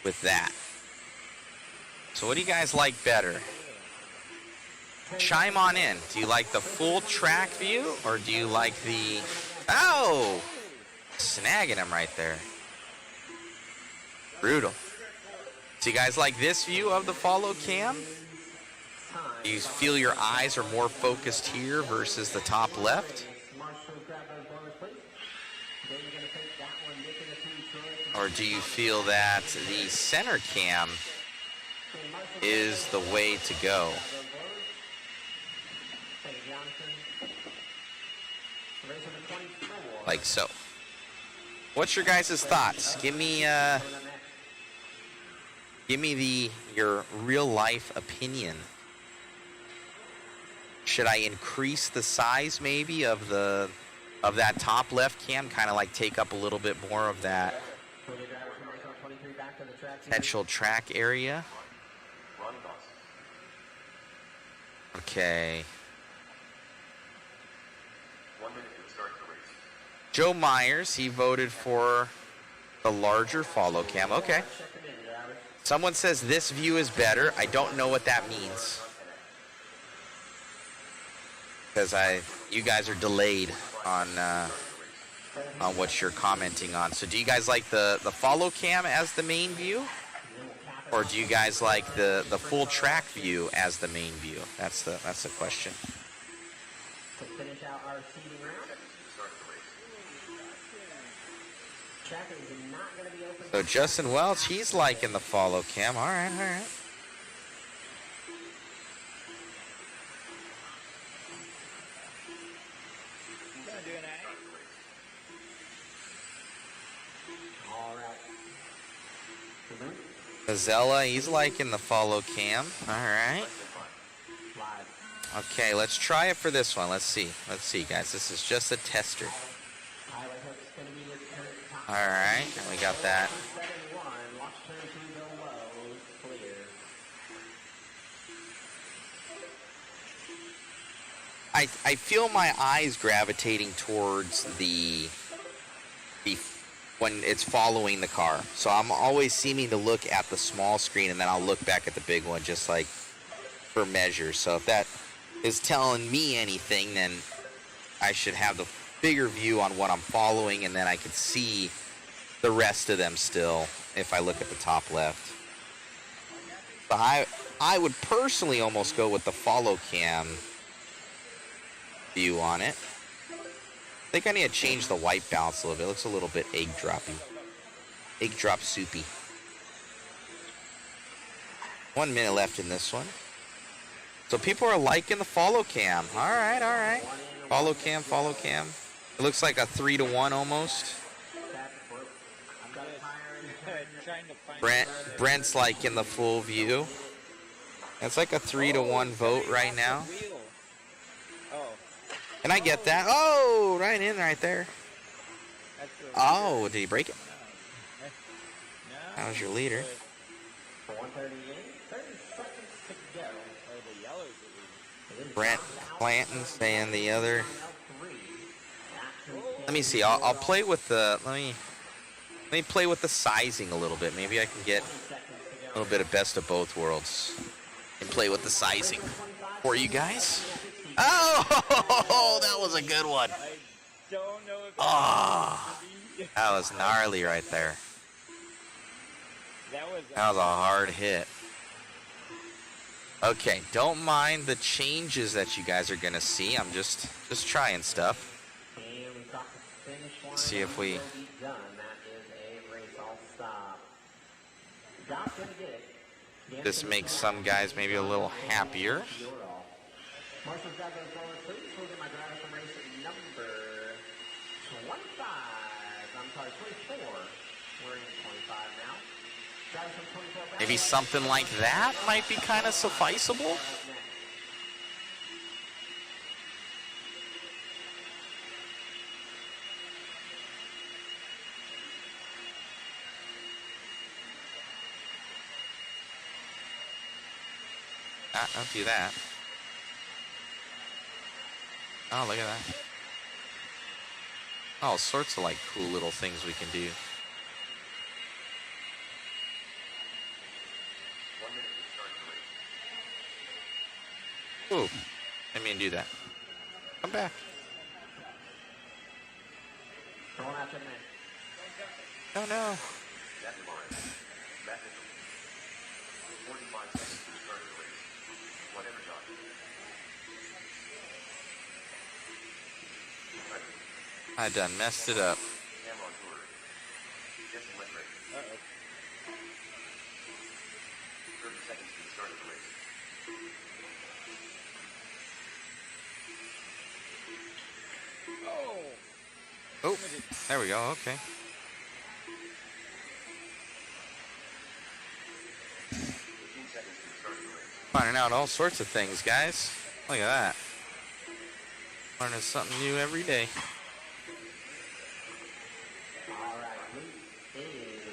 with that? So what do you guys like better? Chime on in. Do you like the full track view or do you like the... Oh! Snagging him right there. Brutal. Do you guys like this view of the follow cam? Do you feel your eyes are more focused here versus the top left? Marshall, grab those blowers, please. Then you're going to take that one, Nick in the 2, Troy. Or do you feel that the center cam is the way to go? Those blowers. Teddy Johnson. Race number 24. Like so. What's your guys' thoughts? Give me your real life opinion. Should I increase the size maybe of that top left cam, kind of like take up a little bit more of that potential track area? Run bus. Okay. 1 minute to the start of the race. Joe Myers, he voted for the larger follow cam. Okay. Someone says this view is better. I don't know what that means. Because you guys are delayed on what you're commenting on. So do you guys like the follow cam as the main view? Or do you guys like the full track view as the main view? That's the question. To finish out our seating round. Start the race. Track is not going to be open. So Justin Welch, he's liking the follow cam. All right, all right. Gonna do an A. All right. Azella, he's liking the follow cam. All right. Live. Okay, let's try it for this one. Let's see. Let's see, guys. This is just a tester. Highway hook's going to be your current top. All right, we got that. 7-1. Watch turn 2 go low. Clear. I feel my eyes gravitating towards the when it's following the car. So I'm always seeming to look at the small screen, and then I'll look back at the big one just like for measure. So if that is telling me anything, then I should have the bigger view on what I'm following, and then I can see the rest of them still if I look at the top left. But I would personally almost go with the follow cam view on it. I think I need to change the white balance a little bit. It looks a little bit egg droppy. Egg drop soupy. 1 minute left in this one. So people are liking the follow cam. All right, all right. Follow cam, follow cam. It looks like a 3-to-1 almost. Brent's like in the full view. It's like a 3-to-1 vote right now. And I get that. Oh, right in right there. Oh, did he break it? That was your leader. Brent Clanton saying the other. Let me see. I'll play with the. Let me play with the sizing a little bit. Maybe I can get a little bit of best of both worlds and play with the sizing for you guys. Oh, that was a good one. Oh, that was gnarly right there. That was a hard hit. Okay, don't mind the changes that you guys are gonna see. I'm just trying stuff. Let's see if we. This makes some guys maybe a little happier. Marshall's got those dollars, please. We'll get my driver from race number 25. I'm sorry, 24. We're in 25 now. Driver from 24. Maybe something like that might be kind of sufficeable. Don't do that. Oh, look at that. All sorts of like cool little things we can do. 1 minute to start the race. Ooh, I mean do that. Come back. Going out to net. Oh no. That line. That is 45 seconds to start the race. Whatever done. I done messed it up. Camera on tour. Jesse went ready. 30 seconds to the start of the race. Oh, there we go. Okay. 15 seconds to the start of the race. Finding out all sorts of things, guys. Look at that. Learning something new every day. All right, Luke is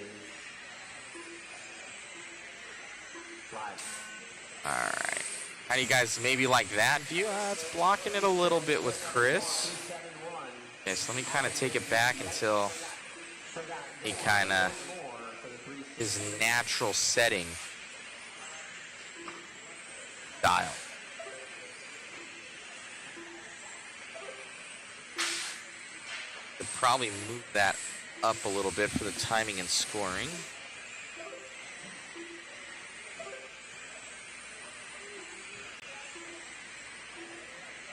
live. All right. How do you guys maybe like that view? It's blocking it a little bit with Chris. Okay, so let me kind of take it back until he kind of his natural setting dial. Could probably move that up a little bit for the timing and scoring.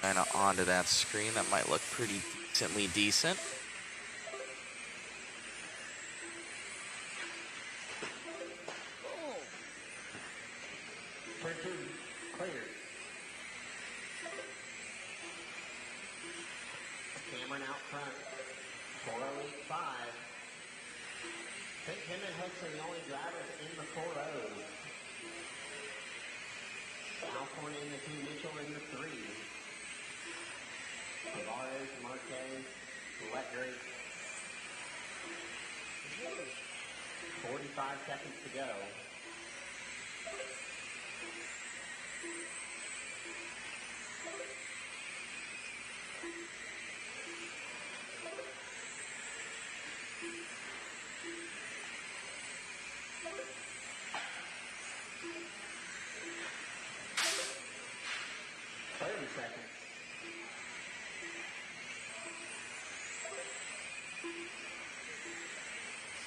Kind of onto that screen. That might look pretty decently decent. Turn two, clear. Cameron out front. 4:08.5. I think him and Hooks are the only drivers in the 4.0s. Alcorn in the 2, Mitchell in the 3. Tavares, Marquez, Lettry. 45 seconds to go.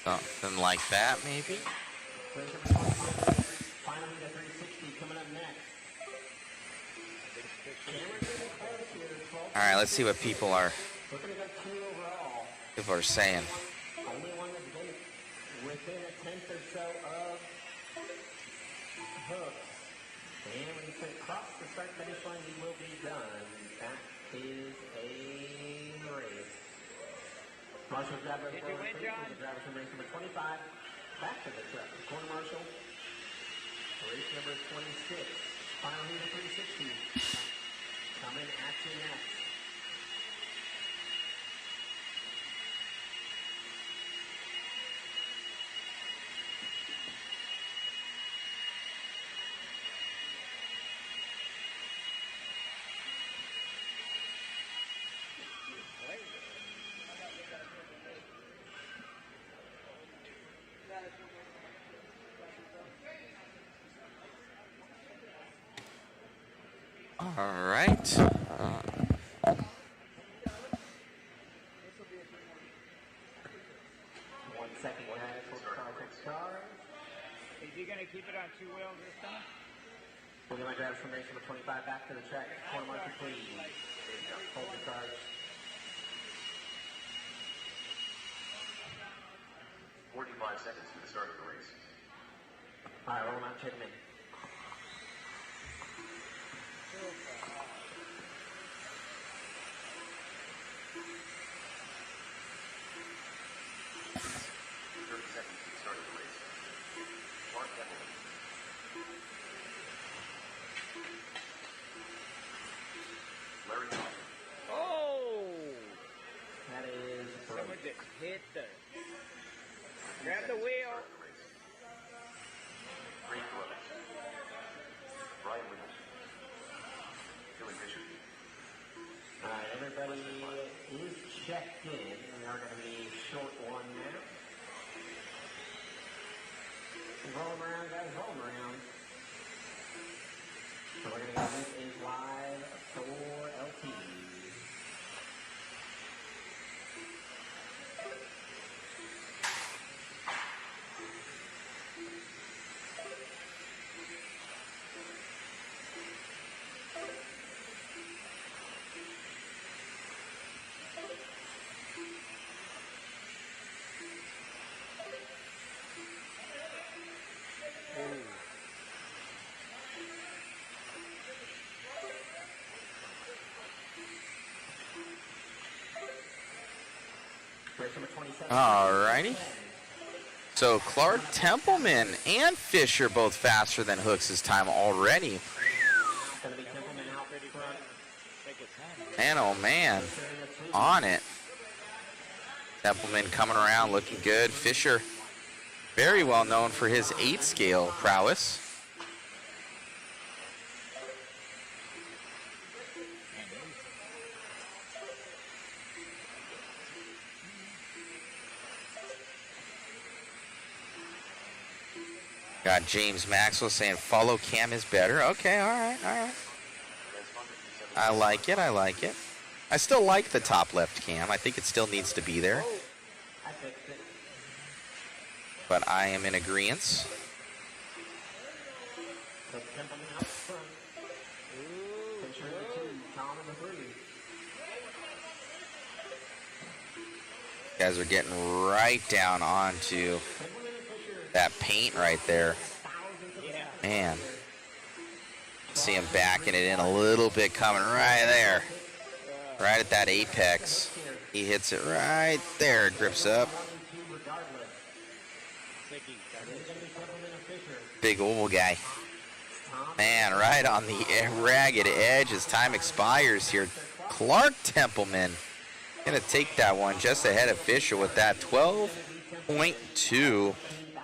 Something like that, maybe. Race number 25, final heat of 360 coming up next. Cameron's getting close here, 12. All right, let's see what people are Looking to go 2 overall. saying. Only one that's been within a tenth or so of hooks. And when you say cross the start finish line, he will be done. That is a race. Marshall driver Did you win, John? the driver from race number 25. Back to the truck. Corner Marshall. Race number 26. Final heat of 360. Coming at you next. All right. 1 second ahead for the car fixed car. Is he going to keep it on 2 wheels this time? We're going to grab from race number 25 back to the track. Corner Marshall, please. Hold the charge. 45 seconds to the start of the race. All right, roll them out, check them in. Seconds to the start of the race. Mark Evelyn. Larry Chandler. Oh! That is Someone just hit the... Grab the wheel. Ray Clemens. Brian Williams. Billy Fisher. all right, everybody is checked in. We are going to be short one now. Roll them around, guys, roll them around. So we're going to go, this is live for LT. Race number 27. All righty. So Clark Templeman and Fisher both faster than Hooks this time already. Going to be Templeman out front. Take his time. Man, oh man, on it. Templeman coming around looking good. Fisher, very well known for his 8-scale prowess. Got James Maxwell saying follow cam is better. Okay, all right, all right. I like it, I like it. I still like the top left cam. I think it still needs to be there. I fixed it. But I am in agreement. So Templeman out front. Fisher in the 2, Tom in the 3. Guys are getting right down onto that paint right there. Man. See him backing it in a little bit, coming right there. Right at that apex. He hits it right there, grips up. Big oval guy. Man, right on the ragged edge as time expires here. Clark Templeman gonna take that one just ahead of Fisher with that 12.2.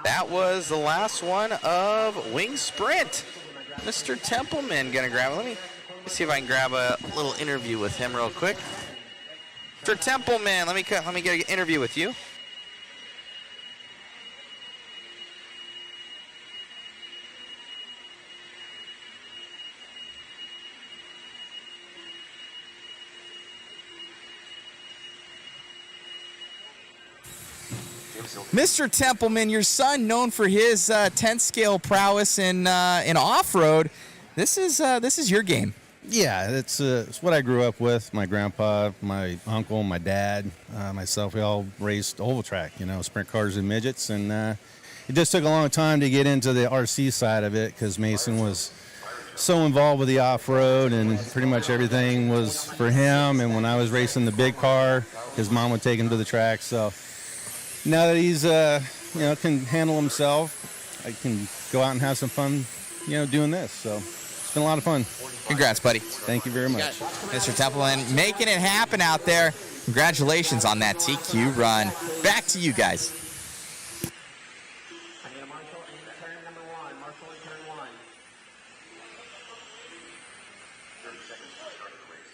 That was the last one of Wing Sprint. Mr. Templeman gonna grab it. Let me see if I can grab a little interview with him real quick. Mr. Templeman, let me get an interview with you. Mr. Templeman, your son, known for his 10th scale prowess in off-road, this is your game. Yeah, it's what I grew up with. My grandpa, my uncle, my dad, myself, we all raced oval track, sprint cars and midgets. And it just took a long time to get into the RC side of it because Mason was so involved with the off-road and pretty much everything was for him. And when I was racing the big car, his mom would take him to the track. So now that he's, can handle himself, I can go out and have some fun, doing this. So it's been a lot of fun. Congrats, buddy. Thank you very much. Mr. Templeman making it happen out there. Congratulations on that TQ run. Back to you guys. I need a Marshall in turn number 1. Marshall in turn 1. 30 seconds to start the race.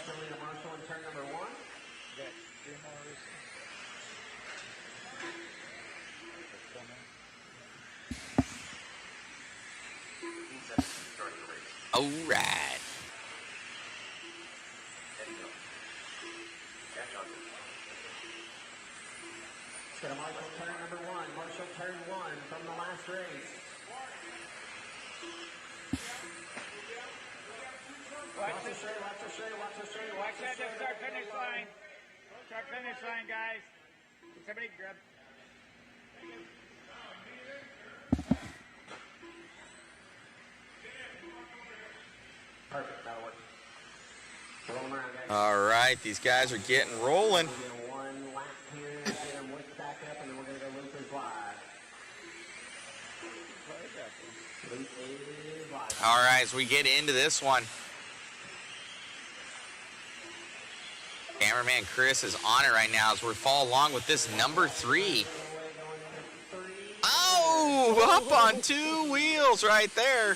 Still need a Marshall in turn number 1. All right. Got a Marshall turn number 1. Marshall turn 1 from the last race. Watch the straight, watch the straight, watch the straight, watch the straight. Start finish line. Start finish line, guys. Somebody grab. Perfect, that'll work. Roll 'em around, guys. All right, these guys are getting rolling. We're gonna one lap here, get them whipped back up, and then we're gonna go loopers live. Loop is live. All right, as we get into this one. Cameraman Chris is on it right now as we follow along with this number 3. Oh, up on 2 wheels right there.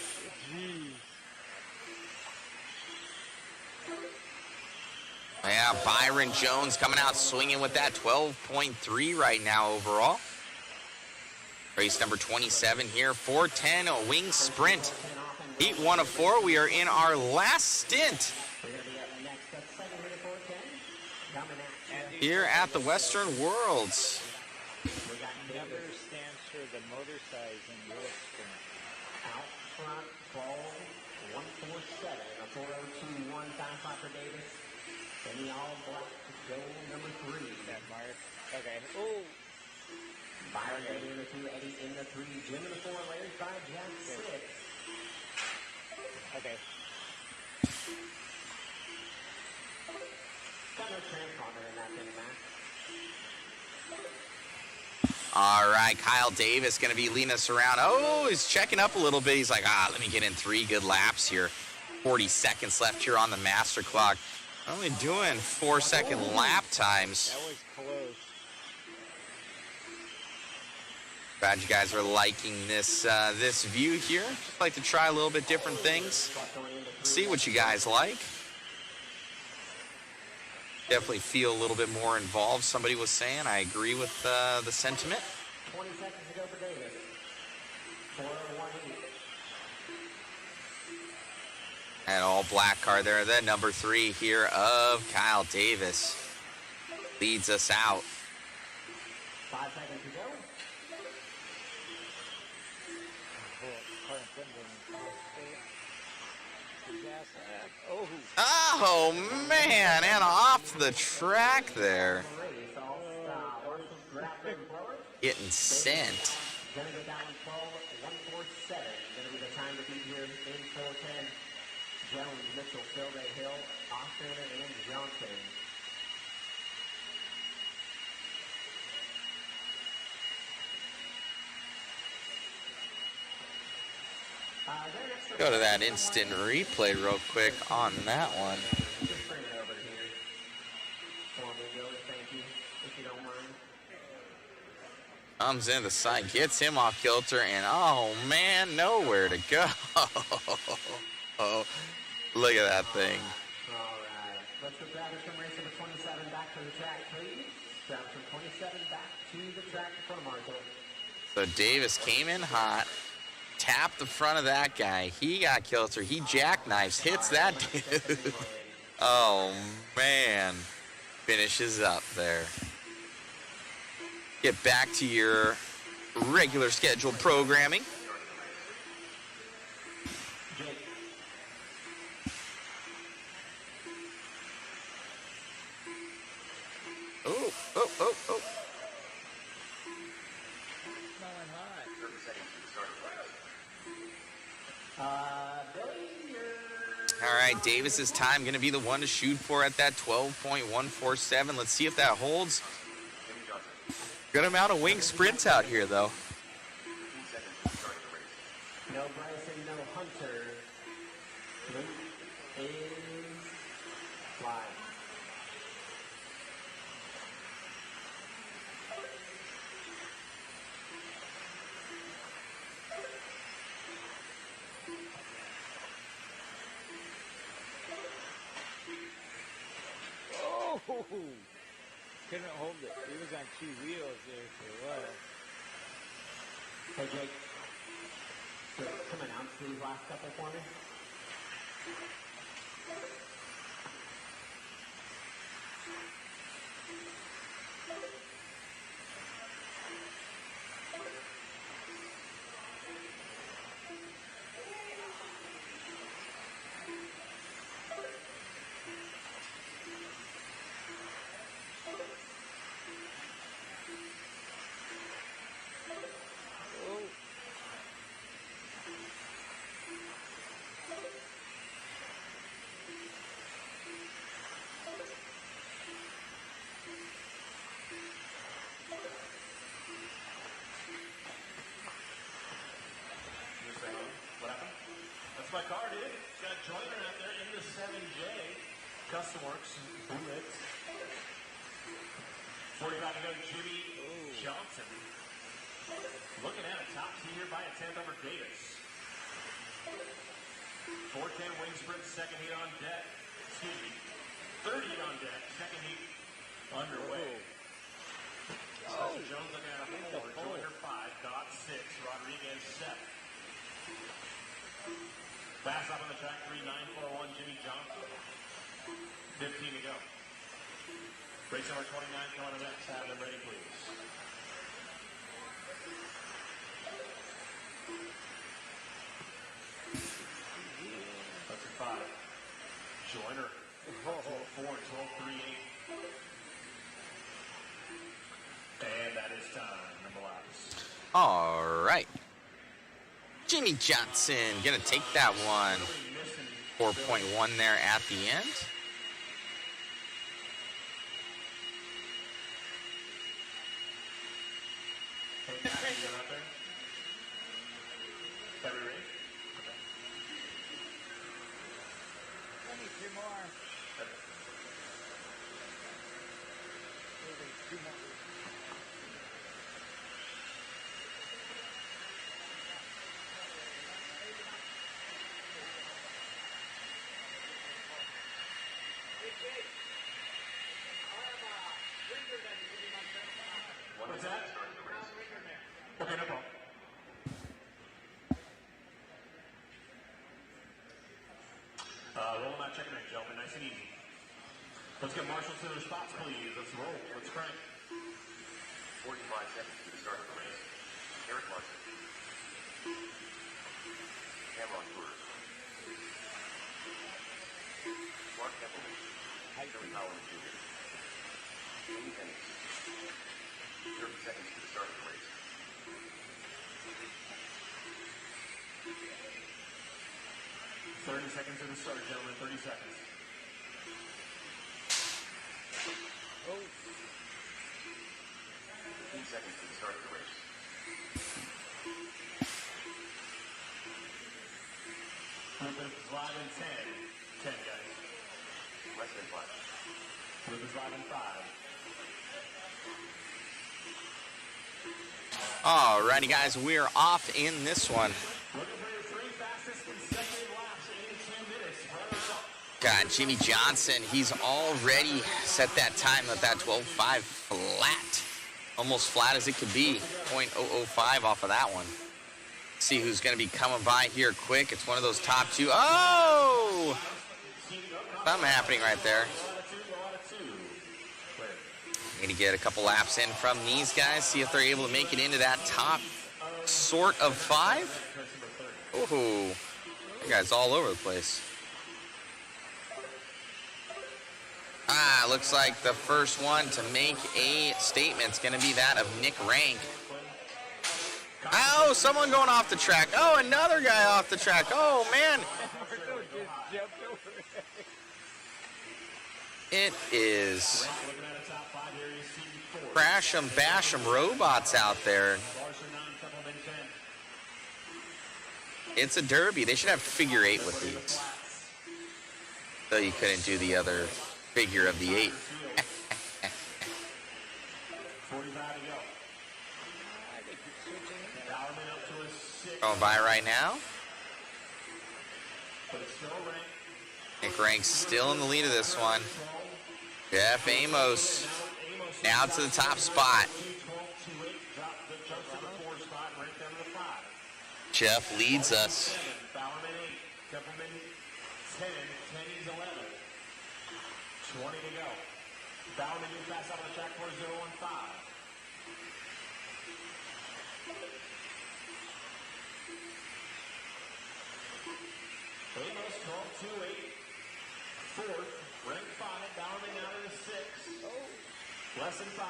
Yeah, Byron Jones coming out swinging with that 12.3 right now overall. Race number 27 here, 410, a wing sprint. Heat 1 of 4, we are in our last stint here at the Western Worlds. Number stands for the motor size in Europe. Out front, 147, a 4021 fast lap for Davis. Then the all black to go number 3. That mark. Okay. Oh. Byron Eddie in the 2, Eddie in the 3, Jim in the 4, Larry 5, Jack 6. Okay. Got no transponder in that thing, Matt. All right, Kyle Davis going to be leading us around. Oh, he's checking up a little bit. He's like, let me get in 3 good laps here. 40 seconds left here on the master clock. Only doing 4-second lap times. That was close. Glad you guys are liking this this view here. Just like to try a little bit different things. See what you guys like. Definitely feel a little bit more involved, somebody was saying. I agree with the sentiment. 20 seconds to go for Davis. 4:01. And all black car there. The number 3 here of Kyle Davis leads us out. 5 seconds to go. Oh, man, and off the track there. Race all stop. Marshall's grab and blower. Getting sent. Gonna go down 12:147. Gonna be the time to be here in 410. Jones, Mitchell, Silvey, Hill, Austin, and Johnson. Go to that instant replay real quick on that one. Just bring it over here for me, Billy. Thank you, if you don't mind. Comes in the side, gets him off kilter, and oh man, nowhere to go. Oh, look at that thing. All right. Let's go drivers from race number 27 back to the track, please. Drivers from 27 back to the track in front of Marshall. So Davis came in hot, tapped the front of that guy. He got kilter. He jackknifes, hits that dude. Oh man. finishes up there. Get back to your regular scheduled programming. Jake. Oh. Smelling hot. 30 seconds to the start of the race. Billy, you're... All right, Davis's time going to be the one to shoot for at that 12.147. Let's see if that holds. Jimmy Johnson. Good amount of wing sprints out here, though. 15 seconds to the start of the race. No Bryson, no Hunter. Luke is flying. Oh! Couldn't hold it. He was on 2 wheels there for a while. Hey, Jake. So, come announce these last couple for me. Oh! You say, what happened? That's my car, dude. It's got a joiner out there in the 7J. Custom Works, Bullet. 45 to go, Jimmy Johnson. Looking at a top tier by a 10th over Davis. 410 wing sprint, second heat on deck. Excuse me. 30 on deck, second heat underway. Spencer Jones looking at a four. Joiner 5.6. Rodriguez 7. Fast up on the track, 3.941, Jimmy Johnson. 15 to go. Race number 29 coming up next. Have them ready, please. That's a 5. Joiner. 12.4, 12.38. And that is time. Number laps. All right. Jimmy Johnson going to take that one. 4.1 there at the end. Hey, Matt, you got out there? Every race? Okay. I need 2 more. Maybe 2 more. What's that? Okay, no problem. Rolling out, checking in, gentlemen. Nice and easy. Let's get marshals to their spots, please. Let's roll. Let's crank. 45 seconds to the start of the race. Eric Larson. Cameron Tours. Mark Templeman. Jerry Howland Jr. Amy Penny. 30 seconds to the start of the race. 30 seconds to the start, gentlemen. 30 seconds. Oh! 15 seconds to the start of the race. Rubens is live in 10. 10, guys. Less than 5. Rubens live in 5. All righty, guys. We're off in this one. Looking for your 3 fastest consecutive laps in 2 minutes. Runners up. God, Jimmy Johnson, he's already set that time at that 12.5 flat. Almost flat as it could be. 0.005 off of that one. See who's going to be coming by here quick. It's one of those top 2. Oh! Something happening right there. Low out of 2. Need to get a couple laps in from these guys, see if they're able to make it into that top sort of 5. Ooh, you guys all over the place. Looks like the first one to make a statement is going to be that of Nick Rank. Oh, someone going off the track. Oh, another guy off the track. Oh, man. It is crash 'em, bash 'em robots out there. It's a derby. They should have figure 8 with these. Though you couldn't do the other figure of the 8. Going by right now. Nick Rank's still in the lead of this one. Jeff Amos now to the top spot. Jeff leads us. 20 to go. Bowerman moves fast out of the track for 0-1-5. Amos 12-2-8. Fourth, rank 5. Bowerman out of the 6. Less than 5.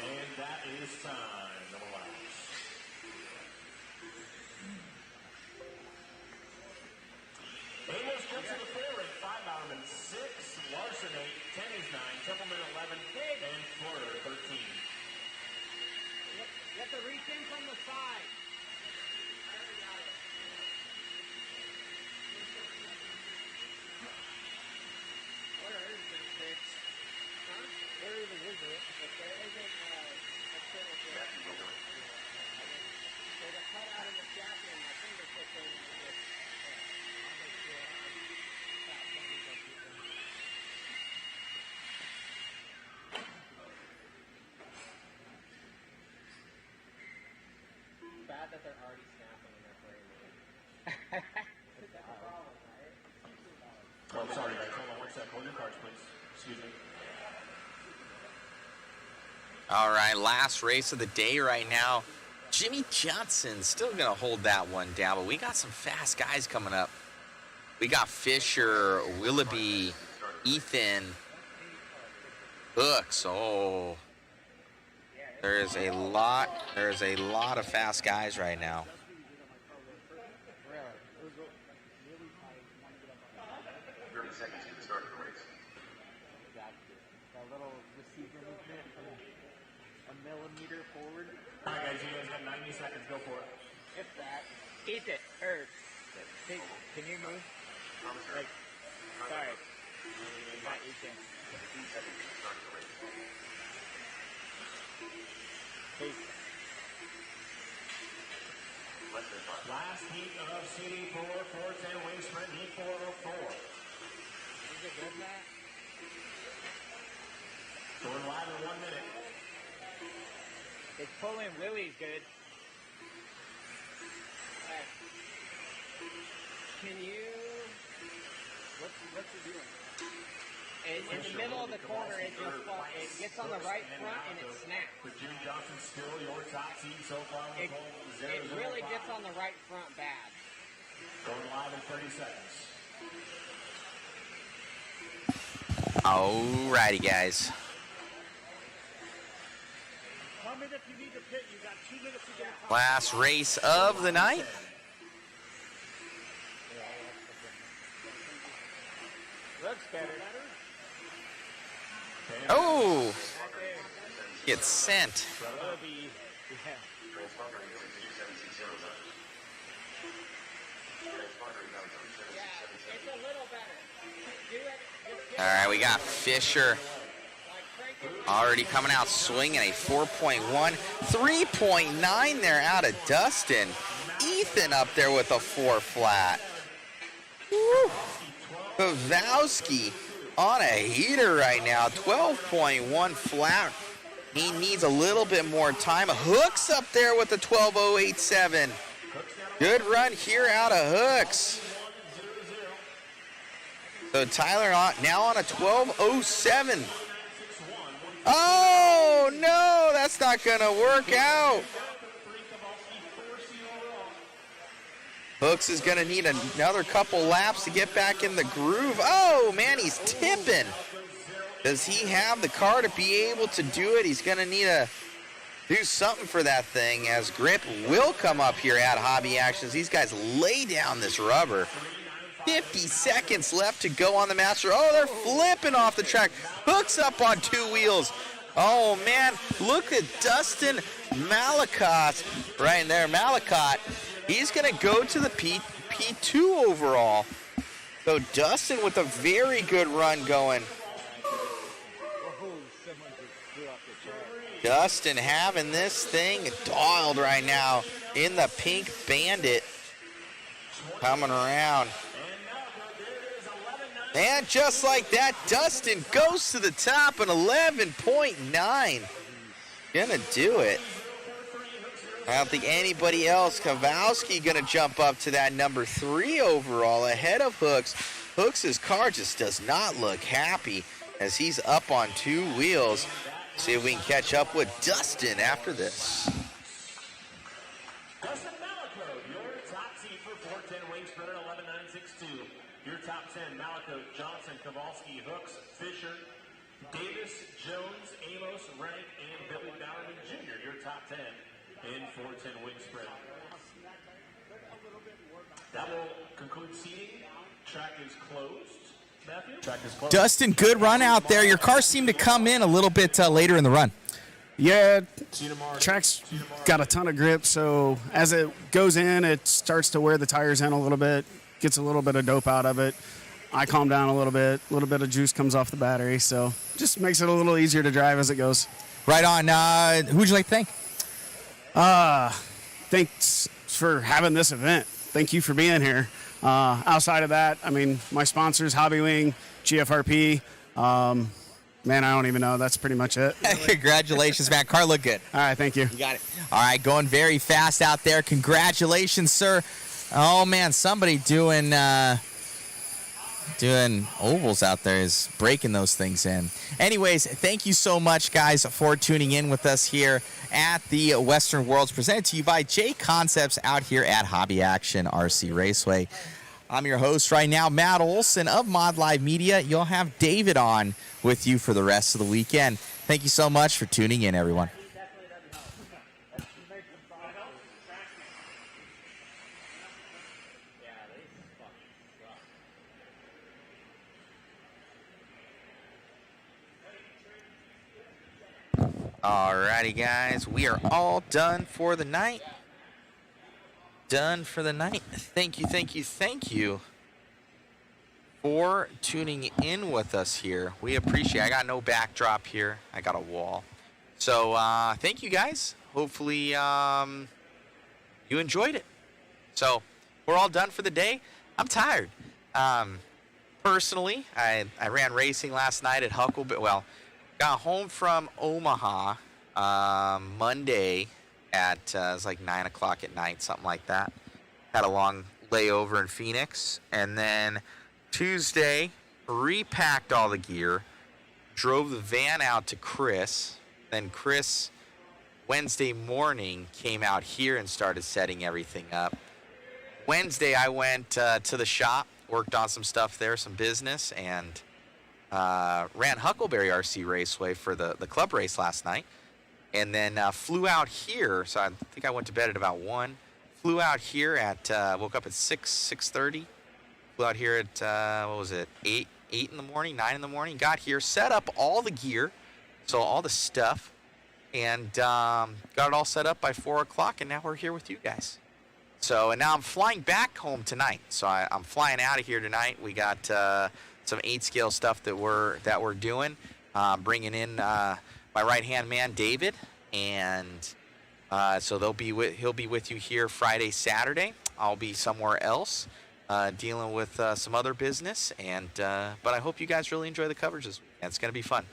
And that is time. Number one. Amos jumps to the 4 at 5, Bowerman 6, Larson 8, Tenney's 9, Templeman 11, and Fleur 13. You have to reach in from the side. Where is the fix? Huh? Where even is it? There isn't a circle here. There's a cut out in the jacket and my fingertips are in this. Bad that they're already snapping and they're playing me. Oh, I'm sorry, guys. Hold on one sec. Hold your cards, please. Excuse me. All right, last race of the day right now. Jimmy Johnson still going to hold that one down, but we got some fast guys coming up. We got Fisher, Willoughby, Ethan, Hooks. Oh, there's a lot of fast guys right now. 30 seconds to the start of the race. A little receiver movement from a millimeter forward. All right, guys. You guys got 90 seconds. Go for it. If that. Ethan, can you move? Like, sorry. Not Ethan. 15 seconds to the start of the race. Less than 5. Last heat of CD4, 410 wing sprint, heat 404. Is it good, Matt? Going live in 1 minute. It's pulling Willie's good. Alright. Can you... What's it doing? In the middle of the corner, it gets on the right front and it snaps. With Jimmy Johnson still your top seed so far. It really gets on the right front bad. Going live in 30 seconds. Alrighty, guys. Comment if you need to pit. You got 2 minutes to get. Last race of the night. Looks better. Oh, gets sent. Willoughby, Transponder is 2760. Transponder is now 2760. it's a little better. Do it. All right, we got Fisher already coming out swinging a 4.1, 3.9 there out of Dustin. Ethan up there with a 4 flat. Woo. Pavowski on a heater right now, 12.1 flat. He needs a little bit more time. Hooks up there with a 12.087. Good run here out of Hooks. So Tyler now on a 12:07. Oh, no, that's not going to work out. Hooks is going to need another couple laps to get back in the groove. Oh, man, he's tipping. Does he have the car to be able to do it? He's going to need to do something for that thing, as grip will come up here at Hobby Actions. These guys lay down this rubber. 50 seconds left to go on the Master. Oh, they're flipping off the track. Hooks up on two wheels. Oh, man, look at Dustin Malakot right there. Malakot, he's going to go to the P2 overall. So Dustin with a very good run going. Dustin having this thing dialed right now in the pink Bandit. Coming around. And just like that, Dustin goes to the top at 11.9. Gonna do it. I don't think anybody else. Kowalski gonna jump up to that number 3 overall ahead of Hooks. Hooks' car just does not look happy as he's up on two wheels. See if we can catch up with Dustin after this. Dustin Malakot, your top seed for 410 wing sprinter, 11.962. Your top 10, Malakot, Johnson, Kowalski, Hooks, Fisher, Davis, Jones, Amos, Rank, and Billy Bowerman Jr. Your top 10 in 410 wing sprint. That will conclude seating. Track is closed. Matthew? Track is closed. Dustin, good run out there. Your car seemed to come in a little bit later in the run. Yeah, track's got a ton of grip, so as it goes in, it starts to wear the tires in a little bit, gets a little bit of dope out of it. I calm down a little bit of juice comes off the battery, so just makes it a little easier to drive as it goes. Right on. Who would you like to thank? Thanks for having this event. Thank you for being here. Outside of that, I mean, my sponsors, Hobby Wing, GFRP, man, I don't even know. That's pretty much it. Congratulations, man. Car looked good. All right, thank you. You got it. All right, going very fast out there. Congratulations, sir. Oh, man, somebody doing ovals out there is breaking those things in. Anyways, thank you so much, guys, for tuning in with us here at the Western Worlds, presented to you by JConcepts out here at Hobby Action RC Raceway. I'm your host right now, Matt Olson of Mod Live Media. You'll have David on with you for the rest of the weekend. Thank you so much for tuning in, everyone. Alrighty, guys, we are all done for the night. Done for the night. Thank you for tuning in with us here. We appreciate it. I got no backdrop here. I got a wall. So thank you, guys. Hopefully you enjoyed it. So we're all done for the day. I'm tired. Personally, I ran racing last night at Huckleberry. Well, got home from Omaha Monday at it was like 9 o'clock at night, something like that. Had a long layover in Phoenix, and then Tuesday repacked all the gear, drove the van out to Chris. Then Chris Wednesday morning came out here and started setting everything up. Wednesday I went to the shop, worked on some stuff there, some business, and ran Huckleberry RC Raceway for the club race last night, and then flew out here. So I think I went to bed at about 1. Flew out here at woke up at 6:30. Flew out here at what was it, 8 in the morning, 9 in the morning. Got here, set up all the gear, so all the stuff, and got it all set up by 4 o'clock. And now we're here with you guys. So, and now I'm flying back home tonight. So I'm flying out of here tonight. We got some 8-scale stuff that we're doing, bringing in my right-hand man David, and so he'll be with you here Friday, Saturday. I'll be somewhere else dealing with some other business, and but I hope you guys really enjoy the coverage this weekend. It's gonna be fun.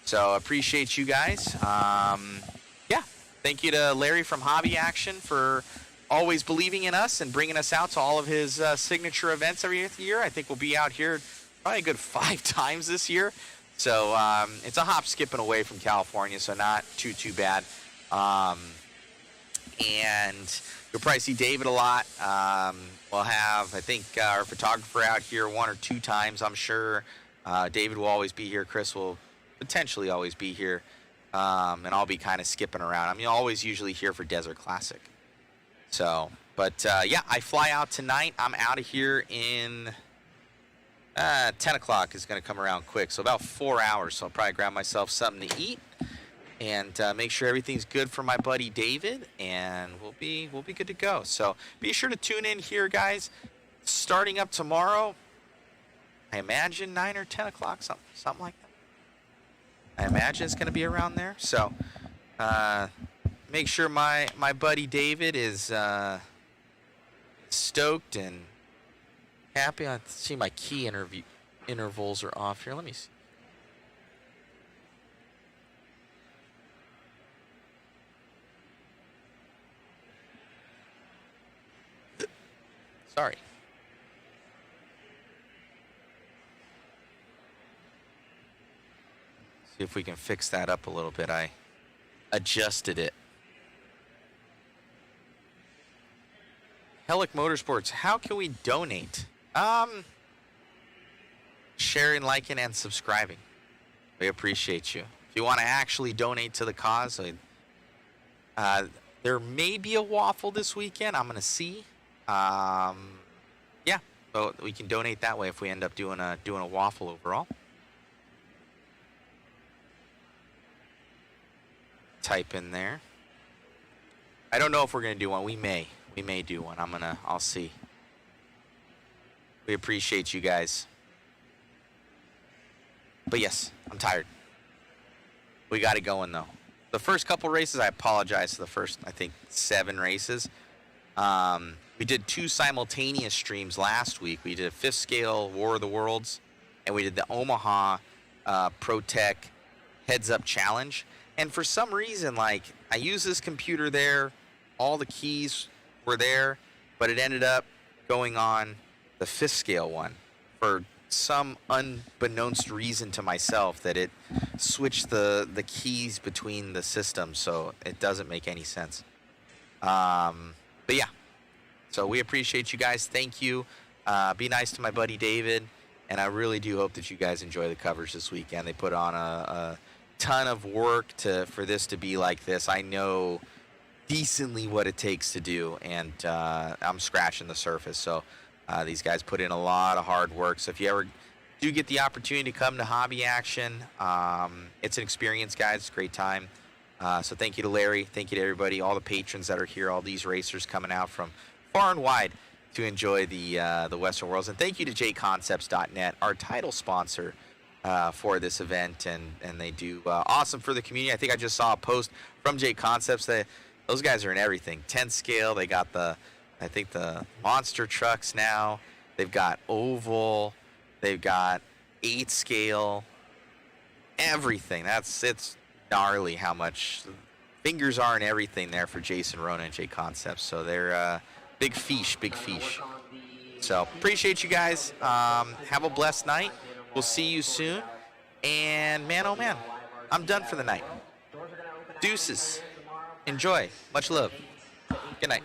So appreciate you guys. Yeah, thank you to Larry from Hobby Action for always believing in us and bringing us out to all of his signature events every year. I think we'll be out here probably a good 5 times this year. So it's a hop, skipping away from California, so not too bad. And you'll probably see David a lot. We'll have, I think, our photographer out here 1 or 2 times, I'm sure. David will always be here. Chris will potentially always be here. And I'll be kind of skipping around. I mean, always usually here for Desert Classic. So, but yeah, I fly out tonight. I'm out of here in 10 o'clock is going to come around quick. So about 4 hours. So I'll probably grab myself something to eat and make sure everything's good for my buddy David, and we'll be good to go. So be sure to tune in here, guys. Starting up tomorrow, I imagine 9 or 10 o'clock, something like that. I imagine it's going to be around there. So make sure my buddy David is stoked and happy. I see my key intervals are off here. Let me see. Sorry. See if we can fix that up a little bit. I adjusted it. Helic Motorsports, how can we donate? Sharing, liking, and subscribing. We appreciate you. If you want to actually donate to the cause, there may be a waffle this weekend. I'm going to see. Yeah, so we can donate that way if we end up doing a waffle overall. Type in there. I don't know if we're going to do one. We may do one. I'll see. We appreciate you guys. But yes, I'm tired. We got it going though. The first couple races, I apologize for the first, I think, 7 races. We did 2 simultaneous streams last week. We did a 5th scale War of the Worlds, and we did the Omaha Pro Tech Heads Up Challenge. And for some reason, like, I used this computer there, all the keys were there, but it ended up going on the 5th scale one for some unbeknownst reason to myself, that it switched the keys between the systems, so it doesn't make any sense. But yeah, so we appreciate you guys. Thank you. Be nice to my buddy David, and I really do hope that you guys enjoy the coverage this weekend. They put on a ton of work for this to be like this. I know decently what it takes to do, and I'm scratching the surface. So these guys put in a lot of hard work. So if you ever do get the opportunity to come to Hobby Action, it's an experience, guys. It's a great time. So thank you to Larry. Thank you to everybody, all the patrons that are here, all these racers coming out from far and wide to enjoy the Western Worlds. And thank you to JConcepts.net, our title sponsor for this event, and they do awesome for the community. I think I just saw a post from JConcepts. Those guys are in everything. 10 scale. They got I think the monster trucks now. They've got oval. They've got 8 scale. Everything. It's gnarly how much fingers are in everything there for Jason Rona and JConcepts. So they're big fish. So appreciate you guys. Have a blessed night. We'll see you soon. And man, oh man, I'm done for the night. Deuces. Enjoy. Much love. Good night.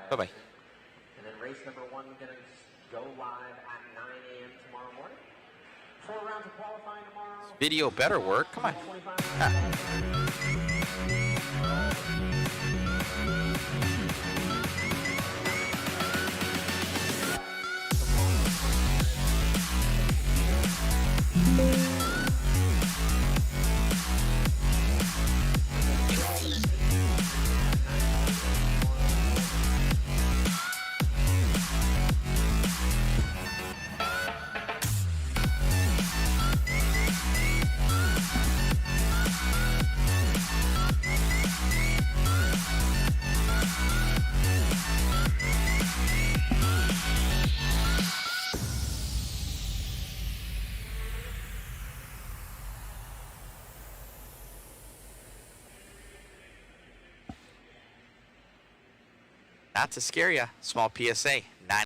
Bye-bye. And then race number 1 is going to go live at 9 a.m. tomorrow morning. 4 rounds of qualifying tomorrow. Video better work. Come on. Not to scare you, small PSA.